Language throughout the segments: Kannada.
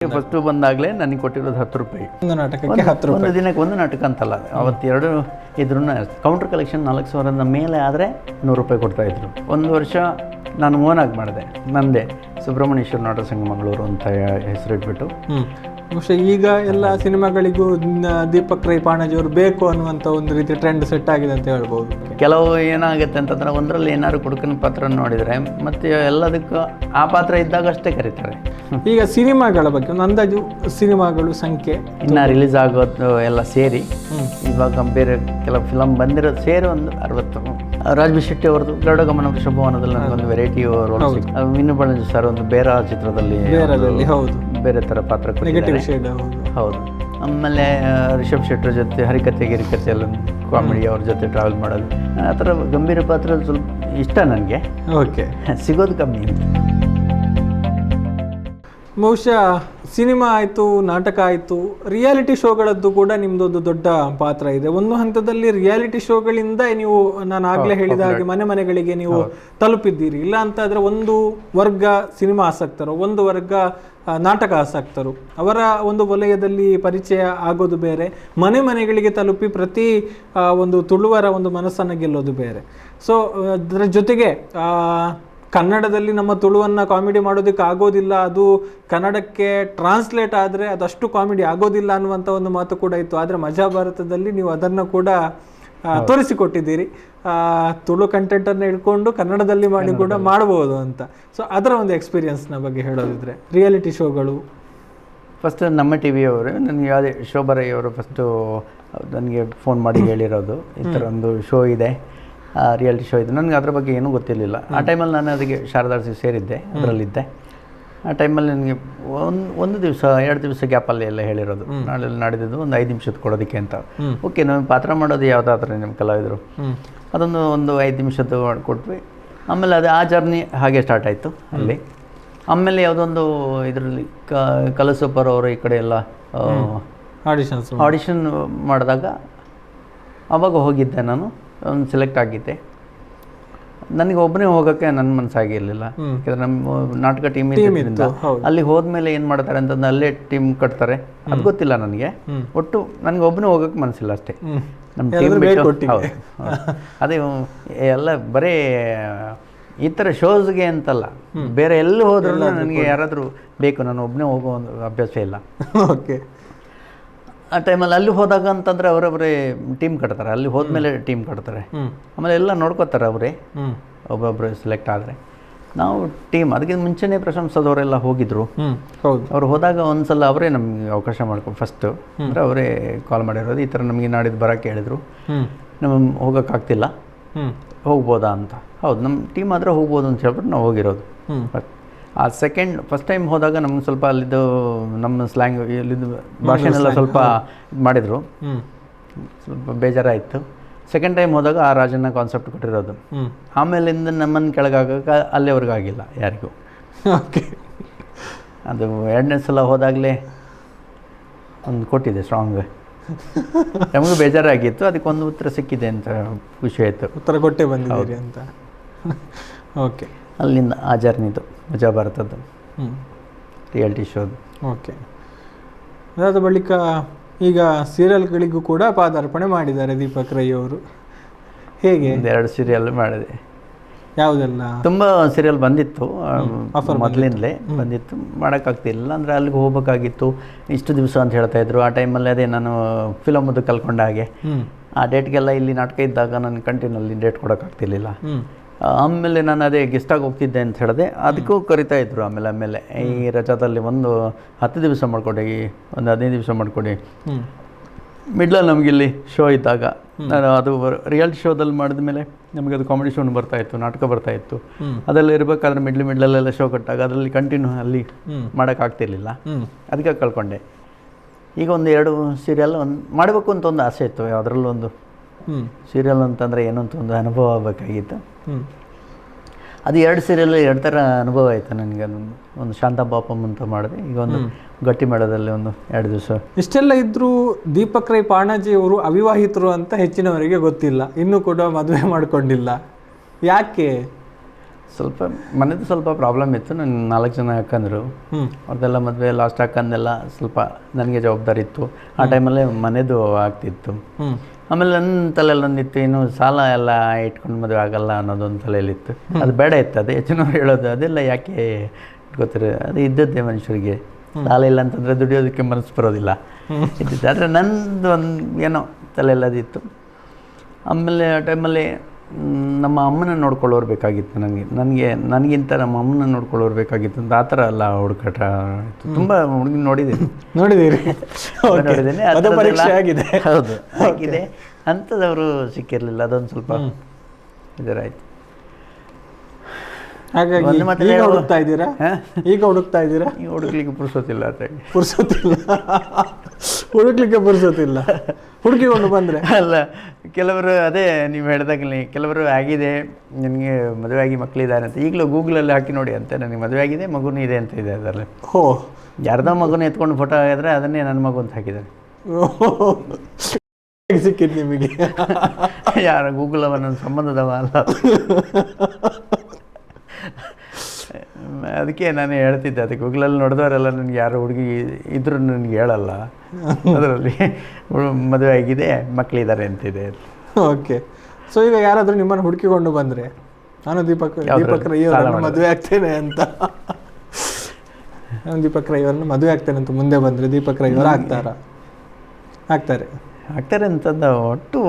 ಫಸ್ಟು ಬಂದಾಗಲೇ ನನಗೆ ಕೊಟ್ಟಿರೋದು 10 ರೂಪಾಯಿ ಒಂದು ನಾಟಕಕ್ಕೆ 10 ಒಂದು ದಿನಕ್ಕೆ ಒಂದು ನಾಟಕ ಅಂತಲ್ಲ, ಅವತ್ತು ಎರಡು ಇದ್ರೂ ಕೌಂಟರ್ ಕಲೆಕ್ಷನ್ 4,000 ಮೇಲೆ ಆದರೆ 100 ರೂಪಾಯಿ ಕೊಡ್ತಾಯಿದ್ರು. ಒಂದು ವರ್ಷ ನಾನು ಓನಾಗಿ ಮಾಡಿದೆ, ನಂದೇ ಸುಬ್ರಹ್ಮಣ್ಯೇಶ್ವರ ನಾಟಕ ಸಂಘ ಮಂಗಳೂರು ಅಂತ ಹೆಸರಿಟ್ಬಿಟ್ಟು. ಬಹುಶಃ ಈಗ ಎಲ್ಲ ಸಿನಿಮಾಗಳಿಗೂ ದೀಪಕ್ ರೈ ಪಾಣಾಜಿ ಅವರು ಬೇಕು ಅನ್ನುವಂಥ ಒಂದು ರೀತಿ ಟ್ರೆಂಡ್ ಸೆಟ್ ಆಗಿದೆ ಅಂತ ಹೇಳ್ಬೋದು. ಕೆಲವು ಏನಾಗುತ್ತೆ ಅಂತಂದ್ರೆ ಒಂದರಲ್ಲಿ ಏನಾದ್ರು ಕುಡುಕನ ಪಾತ್ರ ನೋಡಿದರೆ ಮತ್ತೆ ಎಲ್ಲದಕ್ಕೂ ಆ ಪಾತ್ರ ಇದ್ದಾಗ ಅಷ್ಟೇ ಕರೀತಾರೆ. ಈಗ ಸಿನಿಮಾಗಳ ಬಗ್ಗೆ ಒಂದು ಅಂದಾಜು ಸಿನಿಮಾಗಳು ಸಂಖ್ಯೆ ಇನ್ನು ರಿಲೀಸ್ ಆಗೋದು ಎಲ್ಲ ಸೇರಿ ಇವಾಗ ಬೇರೆ ಕೆಲವು ಫಿಲಮ್ ಬಂದಿರೋದು ಸೇರಿ ಒಂದು 60. ರಾಜ್ಬಿ ಶೆಟ್ಟಿ ಅವ್ರದ್ದು ಗರುಡ ಗಮನ ವೃಷಭವನದಲ್ಲಿ ನನಗೊಂದು ವೆರೈಟಿ ರೋಲ್ ಸಿಕ್ತು. ವಿನು ಬಣಜಿ ಸರ್ ಒಂದು ಬೇರೆ ಚಿತ್ರದಲ್ಲಿ ಹೌದು ಬೇರೆ ಥರ ಪಾತ್ರ ನೆಗೆಟಿವ್ ಶೇಡ್. ಹೌದು. ಆಮೇಲೆ ರಿಷಬ್ ಶೆಟ್ಟರ್ ಜೊತೆ ಹರಿಕತೆ ಗಿರಿಕತೆ ಎಲ್ಲ ಕಾಮಿಡಿ ಅವ್ರ ಜೊತೆ ಟ್ರಾವೆಲ್ ಮಾಡೋದು, ಆ ಥರ ಗಂಭೀರ ಪಾತ್ರ ಸ್ವಲ್ಪ ಇಷ್ಟ ನನಗೆ. ಓಕೆ, ಸಿಗೋದು ಕಮ್ಮಿ. ಬಹುಶಃ ಸಿನಿಮಾ ಆಯಿತು, ನಾಟಕ ಆಯಿತು, ರಿಯಾಲಿಟಿ ಶೋಗಳದ್ದು ಕೂಡ ನಿಮ್ಮದೊಂದು ದೊಡ್ಡ ಪಾತ್ರ ಇದೆ. ಒಂದು ಹಂತದಲ್ಲಿ ರಿಯಾಲಿಟಿ ಶೋಗಳಿಂದ ನೀವು, ನಾನು ಆಗಲೇ ಹೇಳಿದ ಹಾಗೆ, ಮನೆ ಮನೆಗಳಿಗೆ ನೀವು ತಲುಪಿದ್ದೀರಿ. ಇಲ್ಲ ಅಂತಾದರೆ ಒಂದು ವರ್ಗ ಸಿನಿಮಾ ಆಸಕ್ತರು, ಒಂದು ವರ್ಗ ನಾಟಕ ಆಸಕ್ತರು, ಅವರ ಒಂದು ವಲಯದಲ್ಲಿ ಪರಿಚಯ ಆಗೋದು ಬೇರೆ, ಮನೆ ಮನೆಗಳಿಗೆ ತಲುಪಿ ಪ್ರತಿ ಒಂದು ತುಳುವರ ಒಂದು ಮನಸ್ಸನ್ನು ಗೆಲ್ಲೋದು ಬೇರೆ. ಸೊ ಅದರ ಜೊತೆಗೆ ಕನ್ನಡದಲ್ಲಿ ನಮ್ಮ ತುಳುವನ್ನು ಕಾಮಿಡಿ ಮಾಡೋದಕ್ಕೆ ಆಗೋದಿಲ್ಲ, ಅದು ಕನ್ನಡಕ್ಕೆ ಟ್ರಾನ್ಸ್ಲೇಟ್ ಆದರೆ ಅದಷ್ಟು ಕಾಮಿಡಿ ಆಗೋದಿಲ್ಲ ಅನ್ನುವಂಥ ಒಂದು ಮಾತು ಕೂಡ ಇತ್ತು. ಆದರೆ ಮಜಾ ಭಾರತದಲ್ಲಿ ನೀವು ಅದನ್ನು ಕೂಡ ತೋರಿಸಿಕೊಟ್ಟಿದ್ದೀರಿ. ತುಳು ಕಂಟೆಂಟನ್ನು ಇಟ್ಕೊಂಡು ಕನ್ನಡದಲ್ಲಿ ಮಾಡಿ ಕೂಡ ಮಾಡ್ಬೋದು ಅಂತ. ಸೊ ಅದರ ಒಂದು ಎಕ್ಸ್ಪೀರಿಯನ್ಸ್ನ ಬಗ್ಗೆ ಹೇಳೋದಿದ್ರೆ, ರಿಯಾಲಿಟಿ ಶೋಗಳು. ಫಸ್ಟ್ ನಮ್ಮ ಟಿ ವಿಯವರು ನನಗೆ ಯಾವುದೇ ಶೋಭರಯ್ಯವರು ಫಸ್ಟು ನನಗೆ ಫೋನ್ ಮಾಡಿ ಹೇಳಿರೋದು, ಈ ಥರ ಒಂದು ಶೋ ಇದೆ, ರಿಯಾಲಿಟಿ ಶೋ ಇದೆ. ನನಗೆ ಅದ್ರ ಬಗ್ಗೆ ಏನೂ ಗೊತ್ತಿರಲಿಲ್ಲ. ಆ ಟೈಮಲ್ಲಿ ನಾನು ಅದಕ್ಕೆ ಶಾರದಾರ್ಸಿ ಸೇರಿದ್ದೆ, ಅದರಲ್ಲಿದ್ದೆ. ಆ ಟೈಮಲ್ಲಿ ನನಗೆ ಒಂದು ದಿವಸ 2 ದಿವಸ ಗ್ಯಾಪಲ್ಲಿ ಎಲ್ಲ ಹೇಳಿರೋದು, ನಾಳೆ ನಾಡಿದ್ದು ಒಂದು 5 ನಿಮಿಷದ್ದು ಕೊಡೋದಕ್ಕೆ ಅಂತ. ಓಕೆ, ನಾವು ಪಾತ್ರ ಮಾಡೋದು ಯಾವುದಾದ್ರೆ ನಿಮ್ಮ ಕಲಾವಿದರು, ಅದೊಂದು 5 ನಿಮಿಷದ್ದು ಕೊಟ್ವಿ. ಆಮೇಲೆ ಅದು ಆ ಜರ್ನಿ ಹಾಗೆ ಸ್ಟಾರ್ಟ್ ಆಯಿತು ಅಲ್ಲಿ. ಆಮೇಲೆ ಯಾವುದೊಂದು ಇದರಲ್ಲಿ ಕಲಸೂಪರ್ ಅವರು ಈ ಕಡೆ ಎಲ್ಲ ಆಡಿಷನ್ ಮಾಡಿದಾಗ ಆವಾಗ ಹೋಗಿದ್ದೆ ನಾನು, ಒಂದು ಸೆಲೆಕ್ಟ್ ಆಗಿದ್ದೆ. ನನಗೆ ಒಬ್ಬನೇ ಹೋಗೋಕ್ಕೆ ನನ್ನ ಮನಸ್ಸಾಗಿರಲಿಲ್ಲ, ಯಾಕಂದರೆ ನಮ್ಮ ನಾಟಕ ಟೀಮ್ ಇದ್ದರಿಂದ ಅಲ್ಲಿ ಹೋದ್ಮೇಲೆ ಏನು ಮಾಡ್ತಾರೆ ಅಂತಂದು ಅಲ್ಲೇ ಟೀಮ್ ಕಟ್ತಾರೆ, ಅದು ಗೊತ್ತಿಲ್ಲ ನನಗೆ. ಒಟ್ಟು ನನಗೆ ಒಬ್ಬನೇ ಹೋಗೋಕ್ಕೆ ಮನಸ್ಸಿಲ್ಲ ಅಷ್ಟೇ. ನಮ್ಮ ಟೀಮ್ ಬಿಟ್ಟು ಹೌದು, ಅದೇ ಎಲ್ಲ ಬರೀ ಈ ಥರ ಶೋಸ್ಗೆ ಅಂತಲ್ಲ, ಬೇರೆ ಎಲ್ಲಿ ಹೋದ್ರೂ ನನಗೆ ಯಾರಾದರೂ ಬೇಕು, ನಾನು ಒಬ್ಬನೇ ಹೋಗೋ ಒಂದು ಅಭ್ಯಾಸ ಇಲ್ಲ. ಓಕೆ. ಆ ಟೈಮಲ್ಲಿ ಅಲ್ಲಿ ಹೋದಾಗ ಅಂತಂದರೆ ಅವರವರೇ ಟೀಮ್ ಕಟ್ತಾರೆ, ಅಲ್ಲಿ ಹೋದ್ಮೇಲೆ ಟೀಮ್ ಕಟ್ತಾರೆ, ಆಮೇಲೆ ಎಲ್ಲ ನೋಡ್ಕೋತಾರೆ ಅವರೇ, ಒಬ್ಬೊಬ್ಬರು ಸೆಲೆಕ್ಟ್ ಆದರೆ. ನಾವು ಟೀಮ್ ಅದಕ್ಕಿಂತ ಮುಂಚೆನೇ ಪ್ರಶಂಸದವರೆಲ್ಲ ಹೋಗಿದ್ರು. ಅವ್ರು ಹೋದಾಗ ಒಂದ್ಸಲ ಅವರೇ ನಮಗೆ ಅವಕಾಶ ಮಾಡ್ಕೊಂಡು ಫಸ್ಟು ಅಂದರೆ ಅವರೇ ಕಾಲ್ ಮಾಡಿರೋದು, ಈ ಥರ ನಮಗೆ ನಾಡಿದ್ದು ಬರೋಕ್ಕೆ ಹೇಳಿದರು, ನಮ್ಮ ಹೋಗೋಕ್ಕಾಗ್ತಿಲ್ಲ, ಹೋಗ್ಬೋದಾ ಅಂತ. ಹೌದು, ನಮ್ಮ ಟೀಮ್ ಆದರೆ ಹೋಗ್ಬೋದು ಅಂತ ಹೇಳ್ಬಿಟ್ಟು ನಾವು ಹೋಗಿರೋದು. ಆ ಫಸ್ಟ್ ಟೈಮ್ ಹೋದಾಗ ನಮ್ಗೆ ಸ್ವಲ್ಪ ಅಲ್ಲಿದ್ದು ನಮ್ಮ ಸ್ಲ್ಯಾಂಗ್ ಇಲ್ಲಿದ್ದು ಭಾಷೆನೆಲ್ಲ ಸ್ವಲ್ಪ ಇದು ಮಾಡಿದರು, ಸ್ವಲ್ಪ ಬೇಜಾರಾಯಿತು. ಸೆಕೆಂಡ್ ಟೈಮ್ ಹೋದಾಗ ಆ ರಾಜನ ಕಾನ್ಸೆಪ್ಟ್ ಕೊಟ್ಟಿರೋದು. ಆಮೇಲಿಂದ ನಮ್ಮನ್ನು ಕೆಳಗಾಗಕ್ಕೆ ಅಲ್ಲಿವರೆಗೂ ಆಗಿಲ್ಲ ಯಾರಿಗೂ. ಓಕೆ. ಅದು 2ನೇ ಸಲ ಹೋದಾಗಲೇ ಒಂದು ಕೊಟ್ಟಿದೆ ಸ್ಟ್ರಾಂಗ್, ನಮಗೂ ಬೇಜಾರಾಗಿತ್ತು, ಅದಕ್ಕೆ ಒಂದು ಉತ್ತರ ಸಿಕ್ಕಿದೆ ಅಂತ ಖುಷಿ ಆಯಿತು. ಉತ್ತರ ಕೊಟ್ಟೆ ಬಂದಿದ್ದೀರಿ ಅಂತ. ಓಕೆ. ಅಲ್ಲಿಂದ ಆ ಜರ್ನಿದು ಮಜಾ ಭಾರತದ್ದು ರಿಯಾಲಿಟಿ ಶೋದು. ಓಕೆ. ಅದಾದ ಬಳಿಕ ಈಗ ಸೀರಿಯಲ್ಗಳಿಗೂ ಕೂಡ ಪಾದಾರ್ಪಣೆ ಮಾಡಿದ್ದಾರೆ ದೀಪಕ್ ರೈ ಅವರು. ಹೇಗೆ? 2 ಸೀರಿಯಲ್ ಮಾಡಿದೆ. ಯಾವುದೆಲ್ಲ? ತುಂಬ ಸೀರಿಯಲ್ ಬಂದಿತ್ತು, ಮೊದಲಿಂದಲೇ ಬಂದಿತ್ತು, ಮಾಡೋಕ್ಕಾಗ್ತಿಲ್ಲ. ಅಂದರೆ ಅಲ್ಲಿಗೆ ಹೋಗ್ಬೇಕಾಗಿತ್ತು, ಇಷ್ಟು ದಿವಸ ಅಂತ ಹೇಳ್ತಾಯಿದ್ರು. ಆ ಟೈಮಲ್ಲಿ ಅದೇ ನಾನು ಫಿಲಮದ್ದು ಕಲ್ಕೊಂಡ ಹಾಗೆ ಆ ಡೇಟ್ಗೆಲ್ಲ ಇಲ್ಲಿ ನಾಟಕ ಇದ್ದಾಗ ನಾನು ಕಂಟಿನ್ಯೂಲ್ಲಿ ಡೇಟ್ ಕೊಡೋಕ್ಕಾಗ್ತಿರ್ಲಿಲ್ಲ. ಆಮೇಲೆ ನಾನು ಅದೇ ಗೆಸ್ಟಾಗಿ ಹೋಗ್ತಿದ್ದೆ ಅಂತ ಹೇಳಿದೆ, ಅದಕ್ಕೂ ಕರಿತಾಯಿದ್ರು. ಆಮೇಲೆ ಈ ರಜಾದಲ್ಲಿ ಒಂದು 10 ದಿವಸ ಮಾಡಿಕೊಡಿ, ಒಂದು 15 ದಿವಸ ಮಾಡಿಕೊಡಿ. ಮಿಡ್ಲಲ್ಲಿ ನಮಗಿಲ್ಲಿ ಶೋ ಇದ್ದಾಗ ನಾನು ಅದು ರಿಯಾಲಿಟಿ ಶೋದಲ್ಲಿ ಮಾಡಿದ ಮೇಲೆ ನಮಗೆ ಅದು ಕಾಮಿಡಿ ಶೋನು ಬರ್ತಾಯಿತ್ತು, ನಾಟಕ ಬರ್ತಾಯಿತ್ತು. ಅದೆಲ್ಲ ಇರಬೇಕಾದ್ರೆ ಮಿಡ್ಲಲ್ಲೆಲ್ಲ ಶೋ ಕಟ್ಟಾಗ ಅದರಲ್ಲಿ ಕಂಟಿನ್ಯೂ ಅಲ್ಲಿ ಮಾಡೋಕ್ಕಾಗ್ತಿರ್ಲಿಲ್ಲ, ಅದಕ್ಕೆ ಕಳ್ಕೊಂಡೆ. ಈಗ ಒಂದು 2 ಸೀರಿಯಲ್ ಮಾಡಬೇಕು ಅಂತ ಒಂದು ಆಸೆ ಇತ್ತು. ಅದರಲ್ಲೊಂದು ಸೀರಿಯಲ್ ಅಂತಂದರೆ ಏನೋ ಅಂತ ಒಂದು ಅನುಭವ ಆಗಬೇಕಾಗಿತ್ತು. ಅದು 2 ಸೀರಿಯಲ್ 2 ಥರ ಅನುಭವ ಆಯಿತು ನನಗೆ. ಒಂದು ಶಾಂತ ಪಾಪಮ್ ಅಂತ ಮಾಡಿದೆ, ಈಗ ಒಂದು ಗಟ್ಟಿ ಮಾಡೋದಲ್ಲಿ ಒಂದು 2 ದಿವಸ. ಇಷ್ಟೆಲ್ಲ ಇದ್ದರೂ ದೀಪಕ್ ರೈ ಪಾಣಾಜಿ ಅವರು ಅವಿವಾಹಿತರು ಅಂತ ಹೆಚ್ಚಿನವರಿಗೆ ಗೊತ್ತಿಲ್ಲ, ಇನ್ನೂ ಕೂಡ ಮದುವೆ ಮಾಡಿಕೊಂಡಿಲ್ಲ. ಯಾಕೆ? ಸ್ವಲ್ಪ ಮನೆದು ಸ್ವಲ್ಪ ಪ್ರಾಬ್ಲಮ್ ಇತ್ತು. ನನ್ನ 4 ಜನ ಅಕ್ಕಂದರು, ಅವ್ರದ್ದೆಲ್ಲ ಮದುವೆ ಲಾಸ್ಟ್ ಅಕ್ಕಂದೆಲ್ಲ ಸ್ವಲ್ಪ ನನಗೆ ಜವಾಬ್ದಾರಿ ಇತ್ತು. ಆ ಟೈಮಲ್ಲೇ ಮನೆದು ಆಗ್ತಿತ್ತು. ಆಮೇಲೆ ನನ್ನ ತಲೆಯಲ್ಲಿ ಒಂದಿತ್ತು, ಇನ್ನು ಸಾಲ ಎಲ್ಲ ಇಟ್ಕೊಂಡು ಮದುವೆ ಆಗಲ್ಲ ಅನ್ನೋದೊಂದು ತಲೆಯಲ್ಲಿತ್ತು. ಅದು ಬೇಡ ಇತ್ತು. ಅದು ಹೆಚ್ಚಿನವ್ರು ಹೇಳೋದು ಅದೆಲ್ಲ ಯಾಕೆ ಇಟ್ಕೋತಾರೆ, ಅದು ಇದ್ದದ್ದೇ ಮನುಷ್ಯರಿಗೆ. ಸಾಲ ಇಲ್ಲ ಅಂತಂದರೆ ದುಡಿಯೋದಕ್ಕೆ ಮನಸ್ಸು ಬರೋದಿಲ್ಲ ಇದ್ದಿದ್ದು. ಆದರೆ ನನ್ನದು ಒಂದು ಏನೋ ತಲೆಯಲ್ಲದಿತ್ತು. ಆಮೇಲೆ ಆ ಟೈಮಲ್ಲಿ ನಮ್ಮ ಅಮ್ಮನ ನೋಡ್ಕೊಳ್ಳೋರು ಬೇಕಾಗಿತ್ತು ನನಗಿಂತ ನಮ್ಮ ಅಮ್ಮನ ನೋಡ್ಕೊಳ್ಳೋರು ಬೇಕಾಗಿತ್ತು ಅಂತ ಆ ಥರ ಎಲ್ಲ ಹುಡುಕಾಟ ಇತ್ತು. ತುಂಬ ಹುಡುಗಿ ನೋಡಿದ್ದೀನಿ. ಹೌದು, ಆಗಿದೆ. ಅಂಥದವರು ಸಿಕ್ಕಿರಲಿಲ್ಲ. ಅದೊಂದು ಸ್ವಲ್ಪ ಇದರಾಯಿತು. ಹಾಗಾಗಿ ಈಗ ಹುಡುಕ್ತಾ ಇದ್ದೀರಾ? ಈಗ ಹುಡುಕ್ಲಿಕ್ಕೆ ಪುರ್ಸೋತಿಲ್ಲ. ಹುಡುಕ್ಲಿಕ್ಕೆ ಹುಡುಕಿಕೊಂಡು ಬಂದರೆ ಅಲ್ಲ, ಕೆಲವರು ಅದೇ ನೀವು ಹೇಳ್ದಾಗಲೇ ಕೆಲವರು ಆಗಿದೆ, ನನಗೆ ಮದುವೆ ಆಗಿ ಮಕ್ಕಳಿದ್ದಾರೆ ಅಂತ ಈಗಲೂ ಗೂಗಲಲ್ಲಿ ಹಾಕಿ ನೋಡಿ ಅಂತ, ನನಗೆ ಮದುವೆ ಆಗಿದೆ, ಮಗುನೂ ಇದೆ ಅಂತ ಇದೆ ಅದರಲ್ಲಿ. ಯಾರ್ದೋ ಮಗುನ ಎತ್ಕೊಂಡು ಫೋಟೋ ಆಗಿದ್ರೆ ಅದನ್ನೇ ನನ್ನ ಮಗು ಅಂತ ಹಾಕಿದ್ದಾರೆ. ಸಿಕ್ಕಿದ್ದು ನಿಮಗೆ? ಯಾರ ಗೂಗಲ್ ಅವ ನನ್ನ ಸಂಬಂಧದವ ಅಲ್ಲ. ಅದಕ್ಕೆ ನಾನು ಹೇಳ್ತಿದ್ದೆ, ಅದಕ್ಕೆ ಗೂಗಲಲ್ಲಿ ನೋಡಿದವರೆಲ್ಲ ನನಗೆ ಯಾರು ಹುಡುಗಿ ಇದ್ರೂ ನನಗೆ ಹೇಳಲ್ಲ, ಅದರಲ್ಲಿ ಮದುವೆ ಆಗಿದೆ, ಮಕ್ಕಳಿದ್ದಾರೆ ಅಂತಿದೆ. ಓಕೆ. ಸೊ ಈಗ ಯಾರಾದರೂ ನಿಮ್ಮನ್ನು ಹುಡುಕಿಕೊಂಡು ಬಂದರೆ, ನಾನು ದೀಪಕ್ ರೈ ಅವರನ್ನು ಮದುವೆ ಆಗ್ತೇನೆ ಅಂತ, ಮದುವೆ ಆಗ್ತೇನೆ ಅಂತ ಮುಂದೆ ಬಂದರೆ ದೀಪಕ್ ರೈ ಅವರು ಆಗ್ತಾರೆ ಅಂತಂದ ಒಟ್ಟು